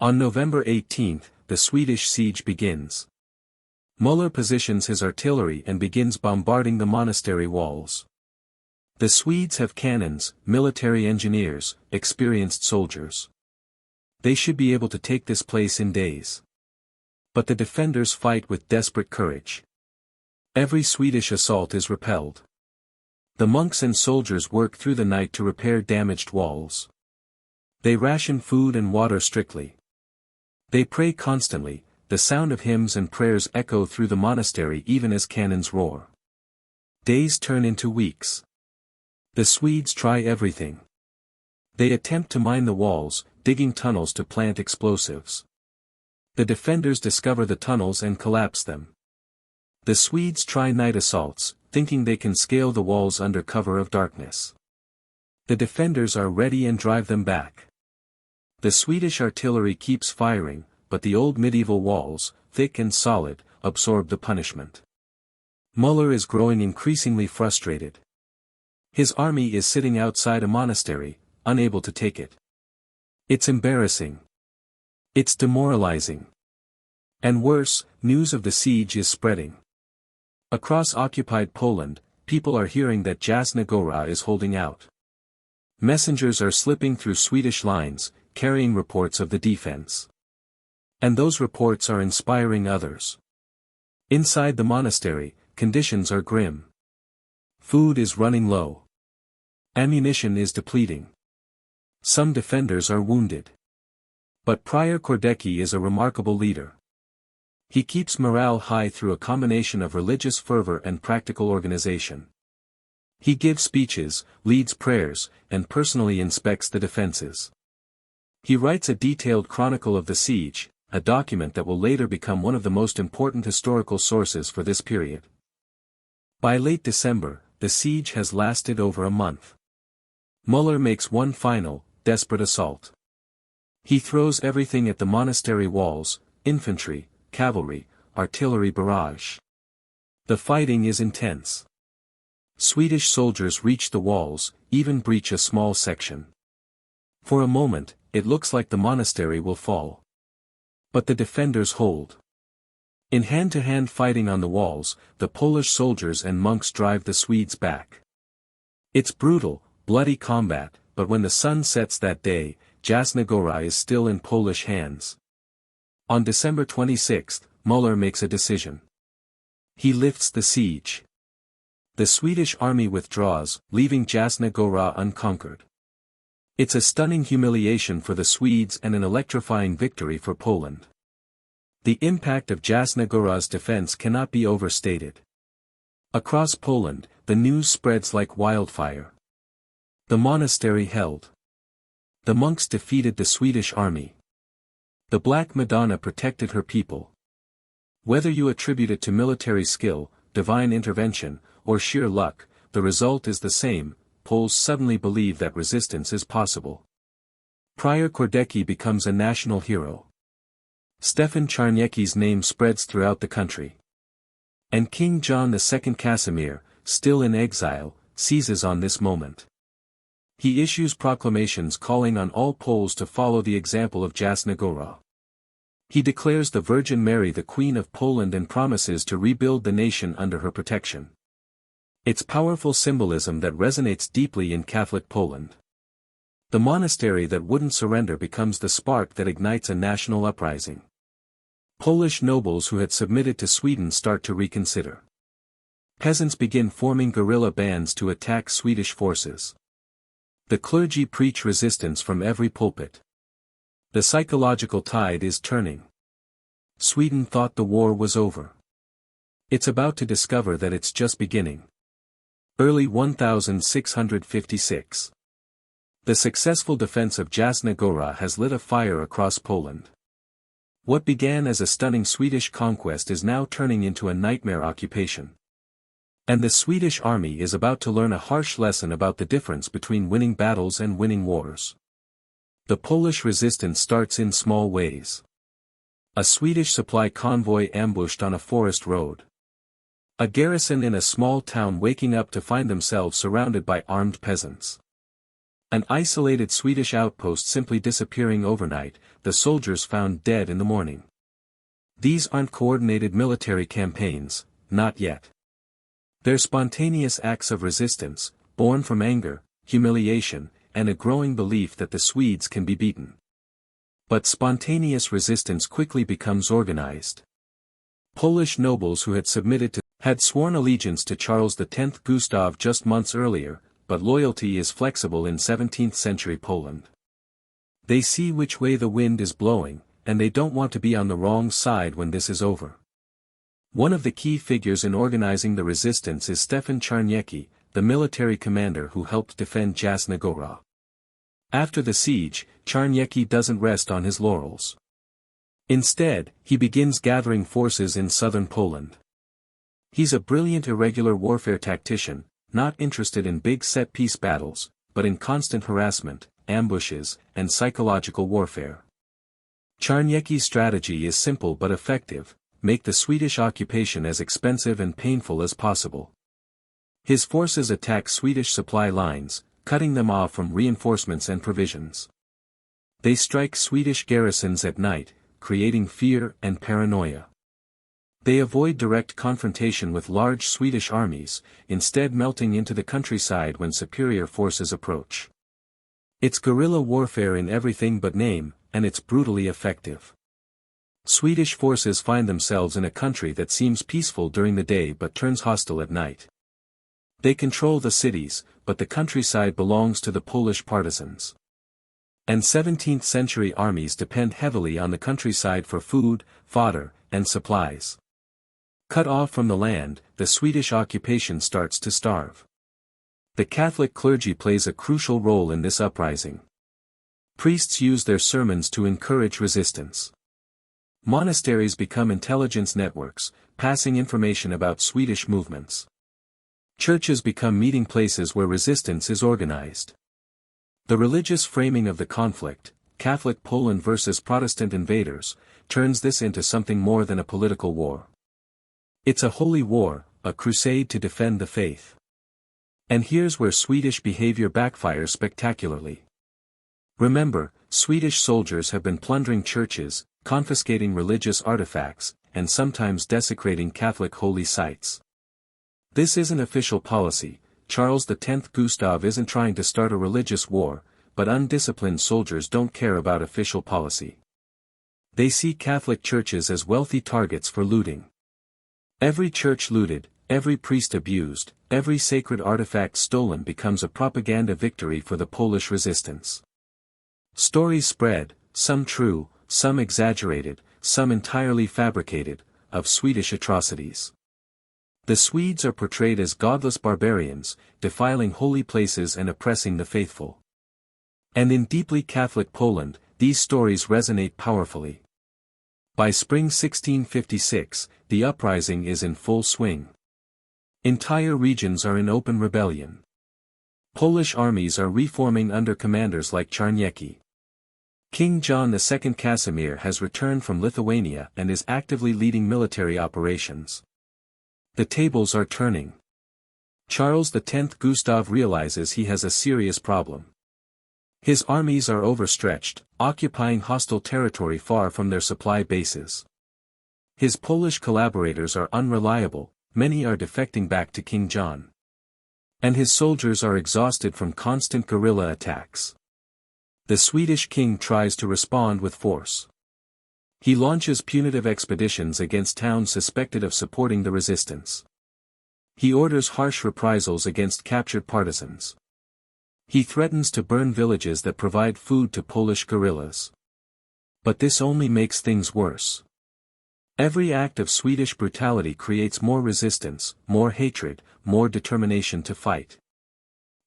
[SPEAKER 1] On November 18, the Swedish siege begins. Muller positions his artillery and begins bombarding the monastery walls. The Swedes have cannons, military engineers, experienced soldiers. They should be able to take this place in days. But the defenders fight with desperate courage. Every Swedish assault is repelled. The monks and soldiers work through the night to repair damaged walls. They ration food and water strictly. They pray constantly. The sound of hymns and prayers echo through the monastery even as cannons roar. Days turn into weeks. The Swedes try everything. They attempt to mine the walls, digging tunnels to plant explosives. The defenders discover the tunnels and collapse them. The Swedes try night assaults, thinking they can scale the walls under cover of darkness. The defenders are ready and drive them back. The Swedish artillery keeps firing, but the old medieval walls, thick and solid, absorb the punishment. Muller is growing increasingly frustrated. His army is sitting outside a monastery, unable to take it. It's embarrassing. It's demoralizing. And worse, news of the siege is spreading. Across occupied Poland, people are hearing that Jasna Gora is holding out. Messengers are slipping through Swedish lines, carrying reports of the defense. And those reports are inspiring others. Inside the monastery, conditions are grim. Food is running low. Ammunition is depleting. Some defenders are wounded. But Prior Kordecki is a remarkable leader. He keeps morale high through a combination of religious fervor and practical organization. He gives speeches, leads prayers, and personally inspects the defenses. He writes a detailed chronicle of the siege, a document that will later become one of the most important historical sources for this period. By late December, the siege has lasted over a month. Muller makes one final, desperate assault. He throws everything at the monastery walls: infantry, cavalry, artillery barrage. The fighting is intense. Swedish soldiers reach the walls, even breach a small section. For a moment, it looks like the monastery will fall. But the defenders hold. In hand-to-hand fighting on the walls, the Polish soldiers and monks drive the Swedes back. It's brutal, bloody combat, but when the sun sets that day, Jasna Gora is still in Polish hands. On December 26, Muller makes a decision. He lifts the siege. The Swedish army withdraws, leaving Jasna Gora unconquered. It's a stunning humiliation for the Swedes and an electrifying victory for Poland. The impact of Jasna Gora's defense cannot be overstated. Across Poland, the news spreads like wildfire. The monastery held. The monks defeated the Swedish army. The Black Madonna protected her people. Whether you attribute it to military skill, divine intervention, or sheer luck, the result is the same: Poles suddenly believe that resistance is possible. Prior Kordecki becomes a national hero. Stefan Czarniecki's name spreads throughout the country. And King John II Casimir, still in exile, seizes on this moment. He issues proclamations calling on all Poles to follow the example of Jasna Gora. He declares the Virgin Mary the Queen of Poland and promises to rebuild the nation under her protection. It's powerful symbolism that resonates deeply in Catholic Poland. The monastery that wouldn't surrender becomes the spark that ignites a national uprising. Polish nobles who had submitted to Sweden start to reconsider. Peasants begin forming guerrilla bands to attack Swedish forces. The clergy preach resistance from every pulpit. The psychological tide is turning. Sweden thought the war was over. It's about to discover that it's just beginning. Early 1656. The successful defense of Jasna Gora has lit a fire across Poland. What began as a stunning Swedish conquest is now turning into a nightmare occupation. And the Swedish army is about to learn a harsh lesson about the difference between winning battles and winning wars. The Polish resistance starts in small ways. A Swedish supply convoy ambushed on a forest road. A garrison in a small town waking up to find themselves surrounded by armed peasants. An isolated Swedish outpost simply disappearing overnight, the soldiers found dead in the morning. These aren't coordinated military campaigns, not yet. They're spontaneous acts of resistance, born from anger, humiliation, and a growing belief that the Swedes can be beaten. But spontaneous resistance quickly becomes organized. Polish nobles who had sworn allegiance to Charles X Gustav just months earlier, but loyalty is flexible in 17th-century Poland. They see which way the wind is blowing, and they don't want to be on the wrong side when this is over. One of the key figures in organizing the resistance is Stefan Czarniecki, the military commander who helped defend Jasna Gora. After the siege, Czarniecki doesn't rest on his laurels. Instead, he begins gathering forces in southern Poland. He's a brilliant irregular warfare tactician, not interested in big set-piece battles, but in constant harassment, ambushes, and psychological warfare. Czarniecki's strategy is simple but effective: make the Swedish occupation as expensive and painful as possible. His forces attack Swedish supply lines, cutting them off from reinforcements and provisions. They strike Swedish garrisons at night, creating fear and paranoia. They avoid direct confrontation with large Swedish armies, instead melting into the countryside when superior forces approach. It's guerrilla warfare in everything but name, and it's brutally effective. Swedish forces find themselves in a country that seems peaceful during the day but turns hostile at night. They control the cities, but the countryside belongs to the Polish partisans. And 17th-century armies depend heavily on the countryside for food, fodder, and supplies. Cut off from the land, the Swedish occupation starts to starve. The Catholic clergy plays a crucial role in this uprising. Priests use their sermons to encourage resistance. Monasteries become intelligence networks, passing information about Swedish movements. Churches become meeting places where resistance is organized. The religious framing of the conflict, Catholic Poland versus Protestant invaders, turns this into something more than a political war. It's a holy war, a crusade to defend the faith. And here's where Swedish behavior backfires spectacularly. Remember, Swedish soldiers have been plundering churches, confiscating religious artifacts, and sometimes desecrating Catholic holy sites. This isn't official policy. Charles X Gustav isn't trying to start a religious war, but undisciplined soldiers don't care about official policy. They see Catholic churches as wealthy targets for looting. Every church looted, every priest abused, every sacred artifact stolen becomes a propaganda victory for the Polish resistance. Stories spread, some true, some exaggerated, some entirely fabricated, of Swedish atrocities. The Swedes are portrayed as godless barbarians, defiling holy places and oppressing the faithful. And in deeply Catholic Poland, these stories resonate powerfully. By spring 1656, the uprising is in full swing. Entire regions are in open rebellion. Polish armies are reforming under commanders like Czarniecki. King John II Casimir has returned from Lithuania and is actively leading military operations. The tables are turning. Charles X Gustav realizes he has a serious problem. His armies are overstretched, occupying hostile territory far from their supply bases. His Polish collaborators are unreliable, many are defecting back to King John. And his soldiers are exhausted from constant guerrilla attacks. The Swedish king tries to respond with force. He launches punitive expeditions against towns suspected of supporting the resistance. He orders harsh reprisals against captured partisans. He threatens to burn villages that provide food to Polish guerrillas. But this only makes things worse. Every act of Swedish brutality creates more resistance, more hatred, more determination to fight.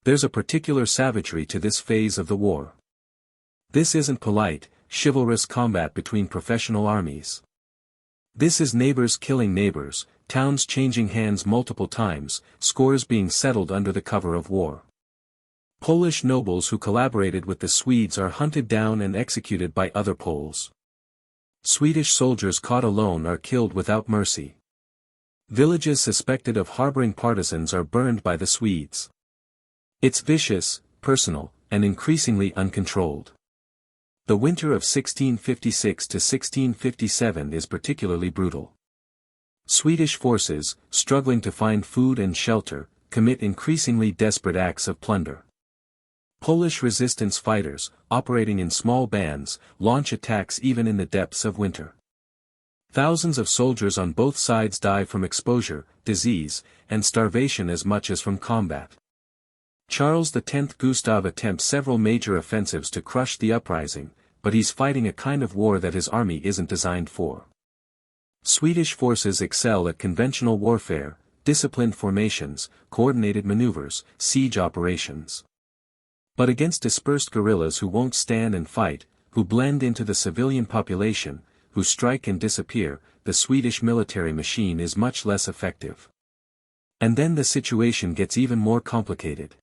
[SPEAKER 1] There's a particular savagery to this phase of the war. This isn't polite, chivalrous combat between professional armies. This is neighbors killing neighbors, towns changing hands multiple times, scores being settled under the cover of war. Polish nobles who collaborated with the Swedes are hunted down and executed by other Poles. Swedish soldiers caught alone are killed without mercy. Villages suspected of harboring partisans are burned by the Swedes. It's vicious, personal, and increasingly uncontrolled. The winter of 1656 to 1657 is particularly brutal. Swedish forces, struggling to find food and shelter, commit increasingly desperate acts of plunder. Polish resistance fighters, operating in small bands, launch attacks even in the depths of winter. Thousands of soldiers on both sides die from exposure, disease, and starvation as much as from combat. Charles X Gustav attempts several major offensives to crush the uprising, but he's fighting a kind of war that his army isn't designed for. Swedish forces excel at conventional warfare, disciplined formations, coordinated maneuvers, siege operations. But against dispersed guerrillas who won't stand and fight, who blend into the civilian population, who strike and disappear, the Swedish military machine is much less effective. And then the situation gets even more complicated.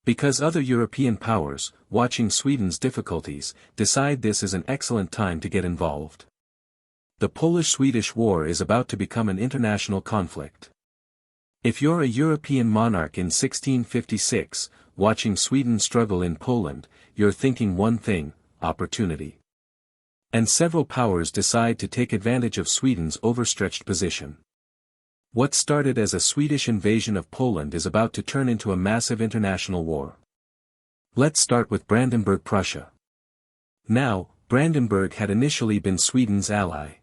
[SPEAKER 1] Because other European powers, watching Sweden's difficulties, decide this is an excellent time to get involved. The Polish-Swedish War is about to become an international conflict. If you're a European monarch in 1656, watching Sweden struggle in Poland, you're thinking one thing: opportunity. And several powers decide to take advantage of Sweden's overstretched position. What started as a Swedish invasion of Poland is about to turn into a massive international war. Let's start with Brandenburg Prussia. Now, Brandenburg had initially been Sweden's ally.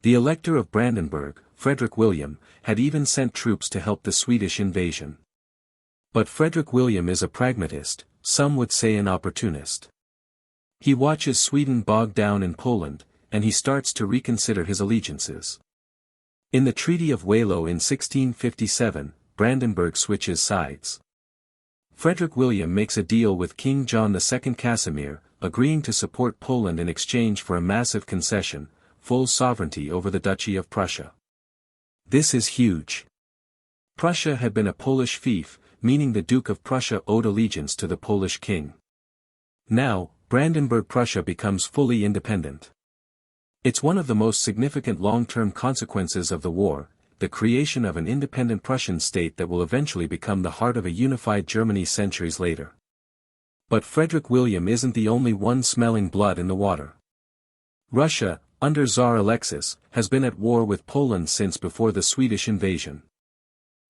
[SPEAKER 1] The Elector of Brandenburg, Frederick William, had even sent troops to help the Swedish invasion. But Frederick William is a pragmatist, some would say an opportunist. He watches Sweden bogged down in Poland, and he starts to reconsider his allegiances. In the Treaty of Wehlau in 1657, Brandenburg switches sides. Frederick William makes a deal with King John II Casimir, agreeing to support Poland in exchange for a massive concession: full sovereignty over the Duchy of Prussia. This is huge. Prussia had been a Polish fief, meaning the Duke of Prussia owed allegiance to the Polish king. Now, Brandenburg Prussia becomes fully independent. It's one of the most significant long-term consequences of the war, the creation of an independent Prussian state that will eventually become the heart of a unified Germany centuries later. But Frederick William isn't the only one smelling blood in the water. Russia, under Tsar Alexis, has been at war with Poland since before the Swedish invasion.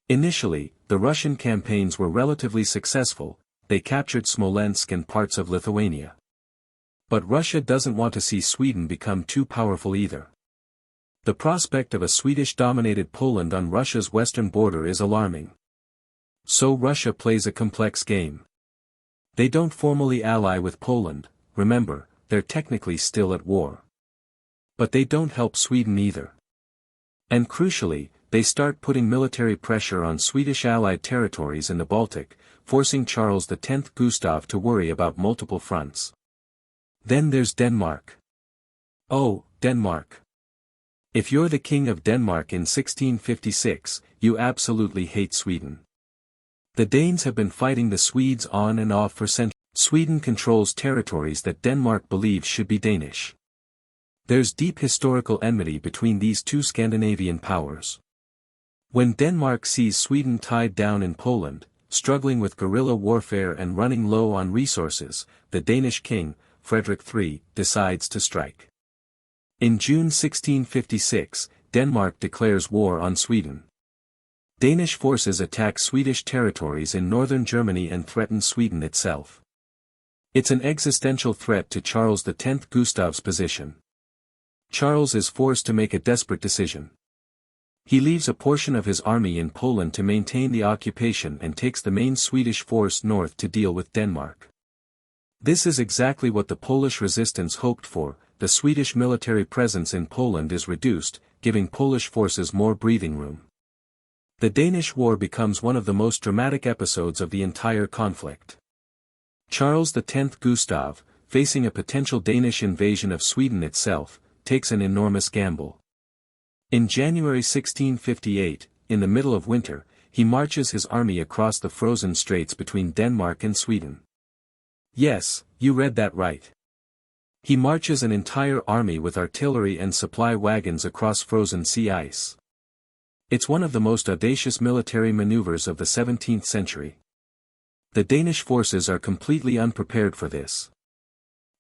[SPEAKER 1] Initially, the Russian campaigns were relatively successful, they captured Smolensk and parts of Lithuania. But Russia doesn't want to see Sweden become too powerful either. The prospect of a Swedish-dominated Poland on Russia's western border is alarming. So Russia plays a complex game. They don't formally ally with Poland, remember, they're technically still at war. But they don't help Sweden either. And crucially, they start putting military pressure on Swedish allied territories in the Baltic, forcing Charles X Gustav to worry about multiple fronts. Then there's Denmark. Oh, Denmark. If you're the king of Denmark in 1656, you absolutely hate Sweden. The Danes have been fighting the Swedes on and off for centuries. Sweden controls territories that Denmark believes should be Danish. There's deep historical enmity between these two Scandinavian powers. When Denmark sees Sweden tied down in Poland, struggling with guerrilla warfare and running low on resources, the Danish king, Frederick III, decides to strike. In June 1656, Denmark declares war on Sweden. Danish forces attack Swedish territories in northern Germany and threaten Sweden itself. It's an existential threat to Charles X Gustav's position. Charles is forced to make a desperate decision. He leaves a portion of his army in Poland to maintain the occupation and takes the main Swedish force north to deal with Denmark. This is exactly what the Polish resistance hoped for, the Swedish military presence in Poland is reduced, giving Polish forces more breathing room. The Danish War becomes one of the most dramatic episodes of the entire conflict. Charles X Gustav, facing a potential Danish invasion of Sweden itself, takes an enormous gamble. In January 1658, in the middle of winter, he marches his army across the frozen straits between Denmark and Sweden. Yes, you read that right. He marches an entire army with artillery and supply wagons across frozen sea ice. It's one of the most audacious military maneuvers of the 17th century. The Danish forces are completely unprepared for this.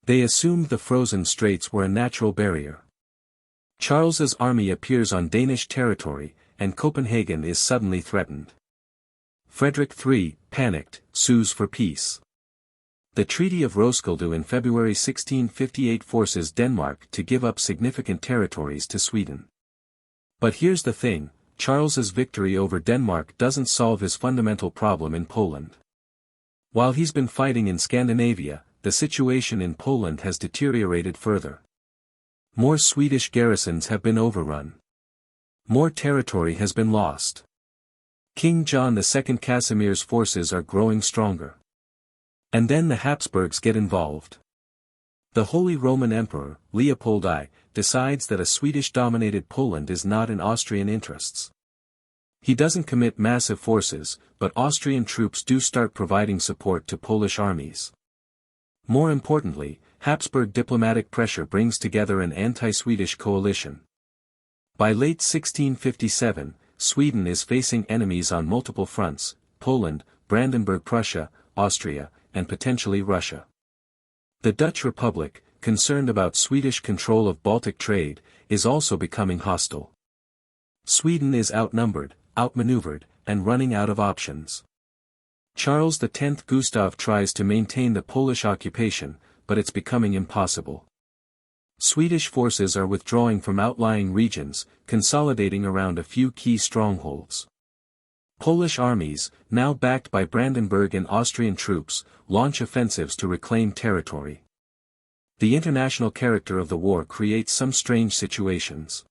[SPEAKER 1] They assumed the frozen straits were a natural barrier. Charles's army appears on Danish territory, and Copenhagen is suddenly threatened. Frederick III, panicked, sues for peace. The Treaty of Roskilde in February 1658 forces Denmark to give up significant territories to Sweden. But here's the thing, Charles's victory over Denmark doesn't solve his fundamental problem in Poland. While he's been fighting in Scandinavia, the situation in Poland has deteriorated further. More Swedish garrisons have been overrun. More territory has been lost. King John II Casimir's forces are growing stronger. And then the Habsburgs get involved. The Holy Roman Emperor, Leopold I, decides that a Swedish-dominated Poland is not in Austrian interests. He doesn't commit massive forces, but Austrian troops do start providing support to Polish armies. More importantly, Habsburg diplomatic pressure brings together an anti-Swedish coalition. By late 1657, Sweden is facing enemies on multiple fronts: Poland, Brandenburg-Prussia, Austria, and potentially Russia. The Dutch Republic, concerned about Swedish control of Baltic trade, is also becoming hostile. Sweden is outnumbered, outmaneuvered, and running out of options. Charles X Gustav tries to maintain the Polish occupation, but it's becoming impossible. Swedish forces are withdrawing from outlying regions, consolidating around a few key strongholds. Polish armies, now backed by Brandenburg and Austrian troops, launch offensives to reclaim territory. The international character of the war creates some strange situations.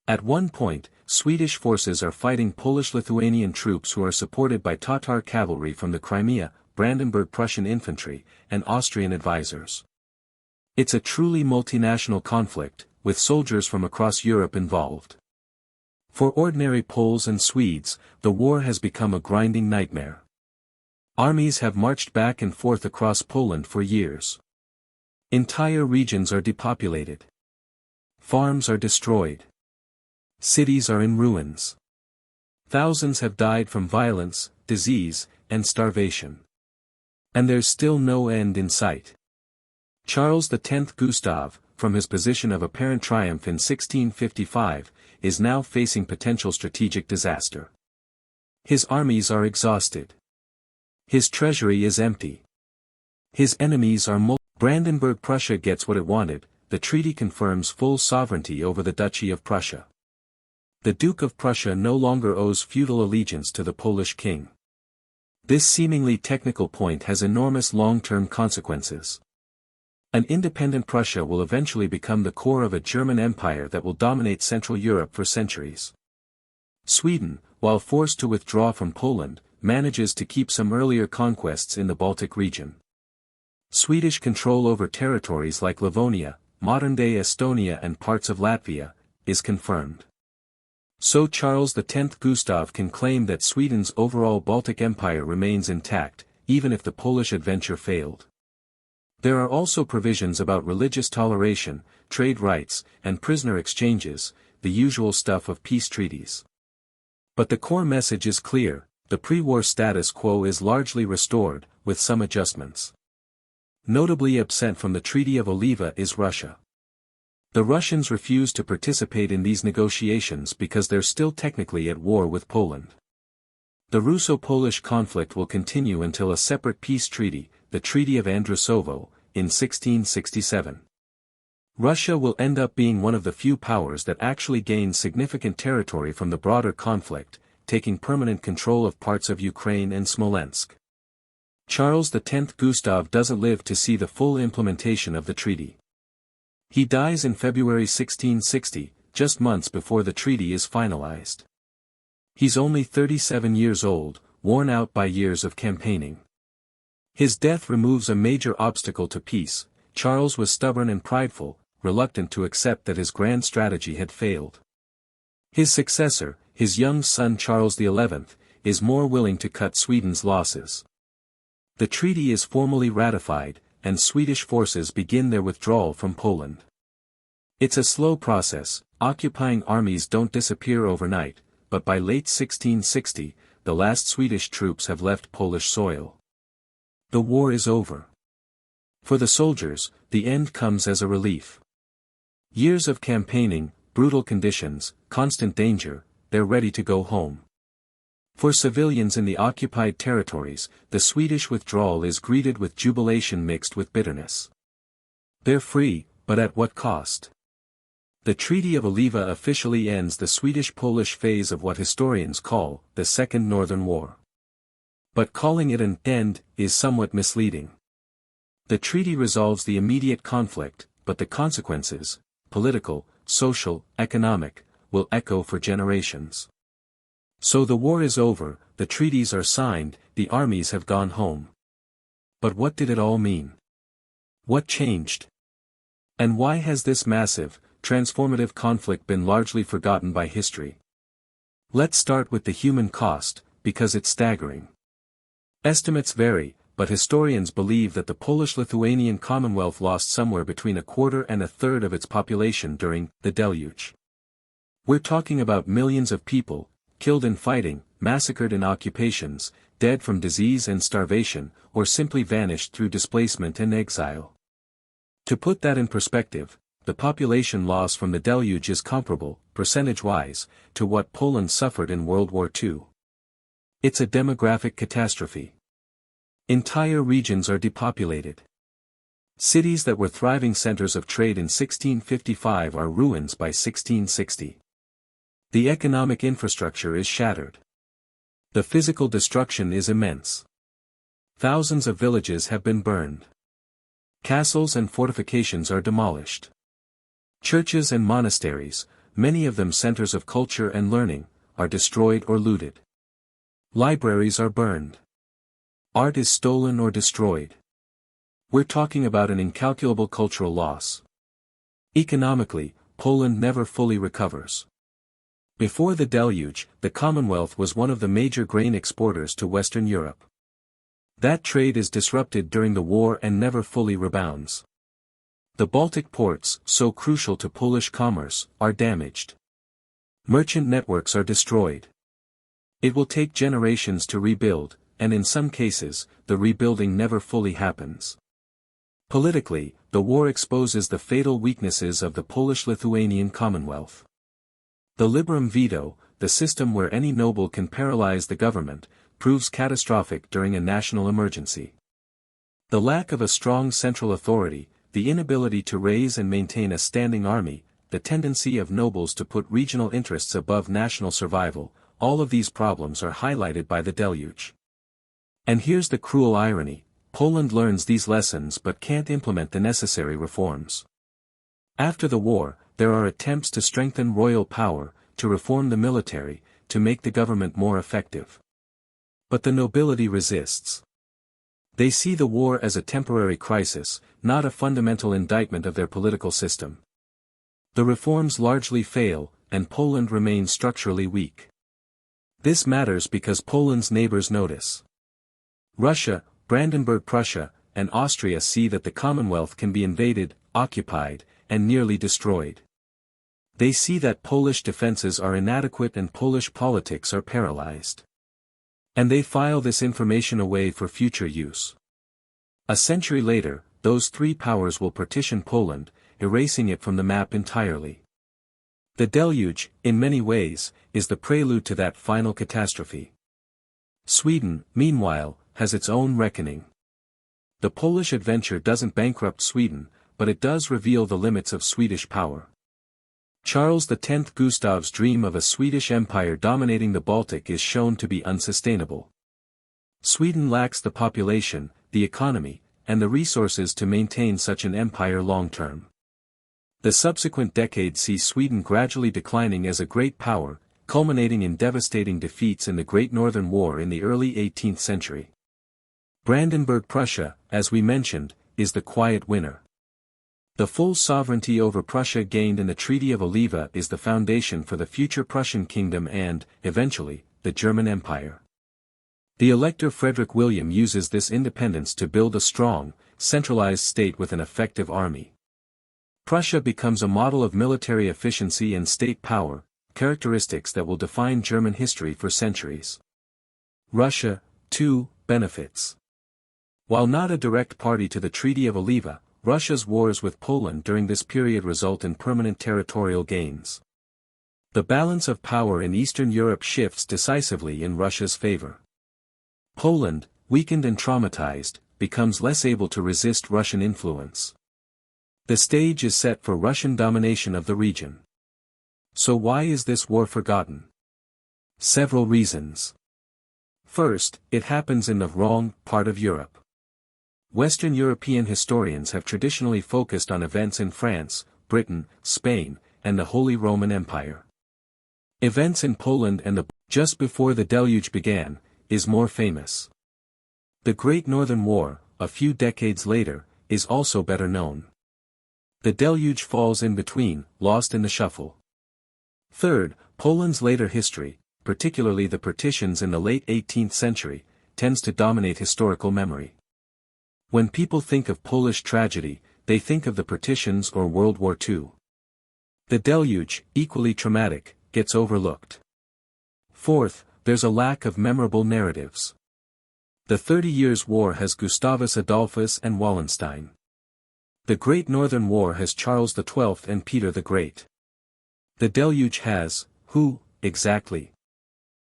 [SPEAKER 1] At one point, Swedish forces are fighting Polish-Lithuanian troops who are supported by Tatar cavalry from the Crimea, Brandenburg Prussian infantry, and Austrian advisors. It's a truly multinational conflict, with soldiers from across Europe involved. For ordinary Poles and Swedes, the war has become a grinding nightmare. Armies have marched back and forth across Poland for years. Entire regions are depopulated. Farms are destroyed. Cities are in ruins. Thousands have died from violence, disease, and starvation. And there's still no end in sight. Charles X Gustav, from his position of apparent triumph in 1655, is now facing potential strategic disaster. His armies are exhausted. His treasury is empty. His enemies are Brandenburg Prussia gets what it wanted. The treaty confirms full sovereignty over the Duchy of Prussia. The Duke of Prussia no longer owes feudal allegiance to the Polish king. This seemingly technical point has enormous long-term consequences. An independent Prussia will eventually become the core of a German empire that will dominate Central Europe for centuries. Sweden, while forced to withdraw from Poland, manages to keep some earlier conquests in the Baltic region. Swedish control over territories like Livonia, modern-day Estonia and parts of Latvia, is confirmed. So Charles X Gustav can claim that Sweden's overall Baltic Empire remains intact, even if the Polish adventure failed. There are also provisions about religious toleration, trade rights, and prisoner exchanges, the usual stuff of peace treaties. But the core message is clear: the pre-war status quo is largely restored, with some adjustments. Notably absent from the Treaty of Oliva is Russia. The Russians refuse to participate in these negotiations because they're still technically at war with Poland. The Russo-Polish conflict will continue until a separate peace treaty, the Treaty of Andrusovo, in 1667. Russia will end up being one of the few powers that actually gains significant territory from the broader conflict, taking permanent control of parts of Ukraine and Smolensk. Charles X Gustav doesn't live to see the full implementation of the treaty. He dies in February 1660, just months before the treaty is finalized. He's only 37 years old, worn out by years of campaigning. His death removes a major obstacle to peace. Charles was stubborn and prideful, reluctant to accept that his grand strategy had failed. His successor, his young son Charles XI, is more willing to cut Sweden's losses. The treaty is formally ratified, and Swedish forces begin their withdrawal from Poland. It's a slow process. Occupying armies don't disappear overnight, but by late 1660, the last Swedish troops have left Polish soil. The war is over. For the soldiers, the end comes as a relief. Years of campaigning, brutal conditions, constant danger, they're ready to go home. For civilians in the occupied territories, the Swedish withdrawal is greeted with jubilation mixed with bitterness. They're free, but at what cost? The Treaty of Oliva officially ends the Swedish-Polish phase of what historians call the Second Northern War. But calling it an end is somewhat misleading. The treaty resolves the immediate conflict, but the consequences, political, social, economic, will echo for generations. So the war is over, the treaties are signed, the armies have gone home. But what did it all mean? What changed? And why has this massive, transformative conflict been largely forgotten by history? Let's start with the human cost, because it's staggering. Estimates vary, but historians believe that the Polish-Lithuanian Commonwealth lost somewhere between a quarter and a third of its population during the deluge. We're talking about millions of people, killed in fighting, massacred in occupations, dead from disease and starvation, or simply vanished through displacement and exile. To put that in perspective, the population loss from the deluge is comparable, percentage-wise, to what Poland suffered in World War II. It's a demographic catastrophe. Entire regions are depopulated. Cities that were thriving centers of trade in 1655 are ruins by 1660. The economic infrastructure is shattered. The physical destruction is immense. Thousands of villages have been burned. Castles and fortifications are demolished. Churches and monasteries, many of them centers of culture and learning, are destroyed or looted. Libraries are burned. Art is stolen or destroyed. We're talking about an incalculable cultural loss. Economically, Poland never fully recovers. Before the deluge, the Commonwealth was one of the major grain exporters to Western Europe. That trade is disrupted during the war and never fully rebounds. The Baltic ports, so crucial to Polish commerce, are damaged. Merchant networks are destroyed. It will take generations to rebuild, and in some cases, the rebuilding never fully happens. Politically, the war exposes the fatal weaknesses of the Polish-Lithuanian Commonwealth. The liberum veto, the system where any noble can paralyze the government, proves catastrophic during a national emergency. The lack of a strong central authority, the inability to raise and maintain a standing army, the tendency of nobles to put regional interests above national survival, all of these problems are highlighted by the deluge. And here's the cruel irony: Poland learns these lessons but can't implement the necessary reforms. After the war, there are attempts to strengthen royal power, to reform the military, to make the government more effective. But the nobility resists. They see the war as a temporary crisis, not a fundamental indictment of their political system. The reforms largely fail, and Poland remains structurally weak. This matters because Poland's neighbors notice. Russia, Brandenburg-Prussia, and Austria see that the Commonwealth can be invaded, occupied, and nearly destroyed. They see that Polish defenses are inadequate and Polish politics are paralyzed. And they file this information away for future use. A century later, those three powers will partition Poland, erasing it from the map entirely. The deluge, in many ways, is the prelude to that final catastrophe. Sweden, meanwhile, has its own reckoning. The Polish adventure doesn't bankrupt Sweden, but it does reveal the limits of Swedish power. Charles X Gustav's dream of a Swedish empire dominating the Baltic is shown to be unsustainable. Sweden lacks the population, the economy, and the resources to maintain such an empire long-term. The subsequent decades see Sweden gradually declining as a great power, culminating in devastating defeats in the Great Northern War in the early 18th century. Brandenburg Prussia, as we mentioned, is the quiet winner. The full sovereignty over Prussia gained in the Treaty of Oliva is the foundation for the future Prussian kingdom and, eventually, the German Empire. The Elector Frederick William uses this independence to build a strong, centralized state with an effective army. Prussia becomes a model of military efficiency and state power, characteristics that will define German history for centuries. Russia, too, benefits. While not a direct party to the Treaty of Oliva, Russia's wars with Poland during this period result in permanent territorial gains. The balance of power in Eastern Europe shifts decisively in Russia's favor. Poland, weakened and traumatized, becomes less able to resist Russian influence. The stage is set for Russian domination of the region. So why is this war forgotten? Several reasons. First, it happens in the wrong part of Europe. Western European historians have traditionally focused on events in France, Britain, Spain, and the Holy Roman Empire. Events in Poland and just before the deluge began, is more famous. The Great Northern War, a few decades later, is also better known. The deluge falls in between, lost in the shuffle. Third, Poland's later history, particularly the partitions in the late 18th century, tends to dominate historical memory. When people think of Polish tragedy, they think of the partitions or World War II. The deluge, equally traumatic, gets overlooked. Fourth, there's a lack of memorable narratives. The 30 Years' War has Gustavus Adolphus and Wallenstein. The Great Northern War has Charles XII and Peter the Great. The deluge has, who, exactly?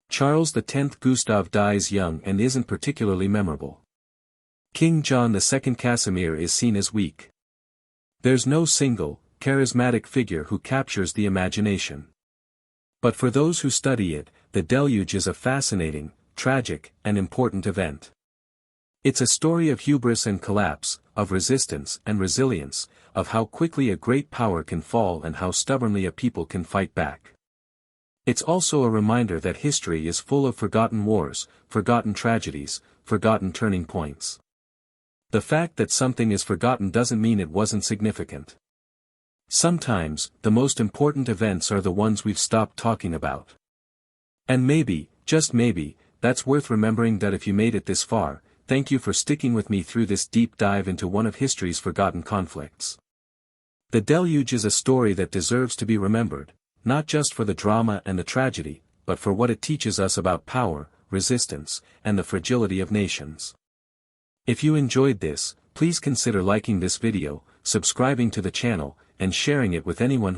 [SPEAKER 1] Charles X. Gustav dies young and isn't particularly memorable. King John II Casimir is seen as weak. There's no single, charismatic figure who captures the imagination. But for those who study it, the deluge is a fascinating, tragic, and important event. It's a story of hubris and collapse, of resistance and resilience, of how quickly a great power can fall and how stubbornly a people can fight back. It's also a reminder that history is full of forgotten wars, forgotten tragedies, forgotten turning points. The fact that something is forgotten doesn't mean it wasn't significant. Sometimes, the most important events are the ones we've stopped talking about. And maybe, just maybe, that's worth remembering. That if you made it this far, thank you for sticking with me through this deep dive into one of history's forgotten conflicts. The deluge is a story that deserves to be remembered, not just for the drama and the tragedy, but for what it teaches us about power, resistance, and the fragility of nations. If you enjoyed this, please consider liking this video, subscribing to the channel, and sharing it with anyone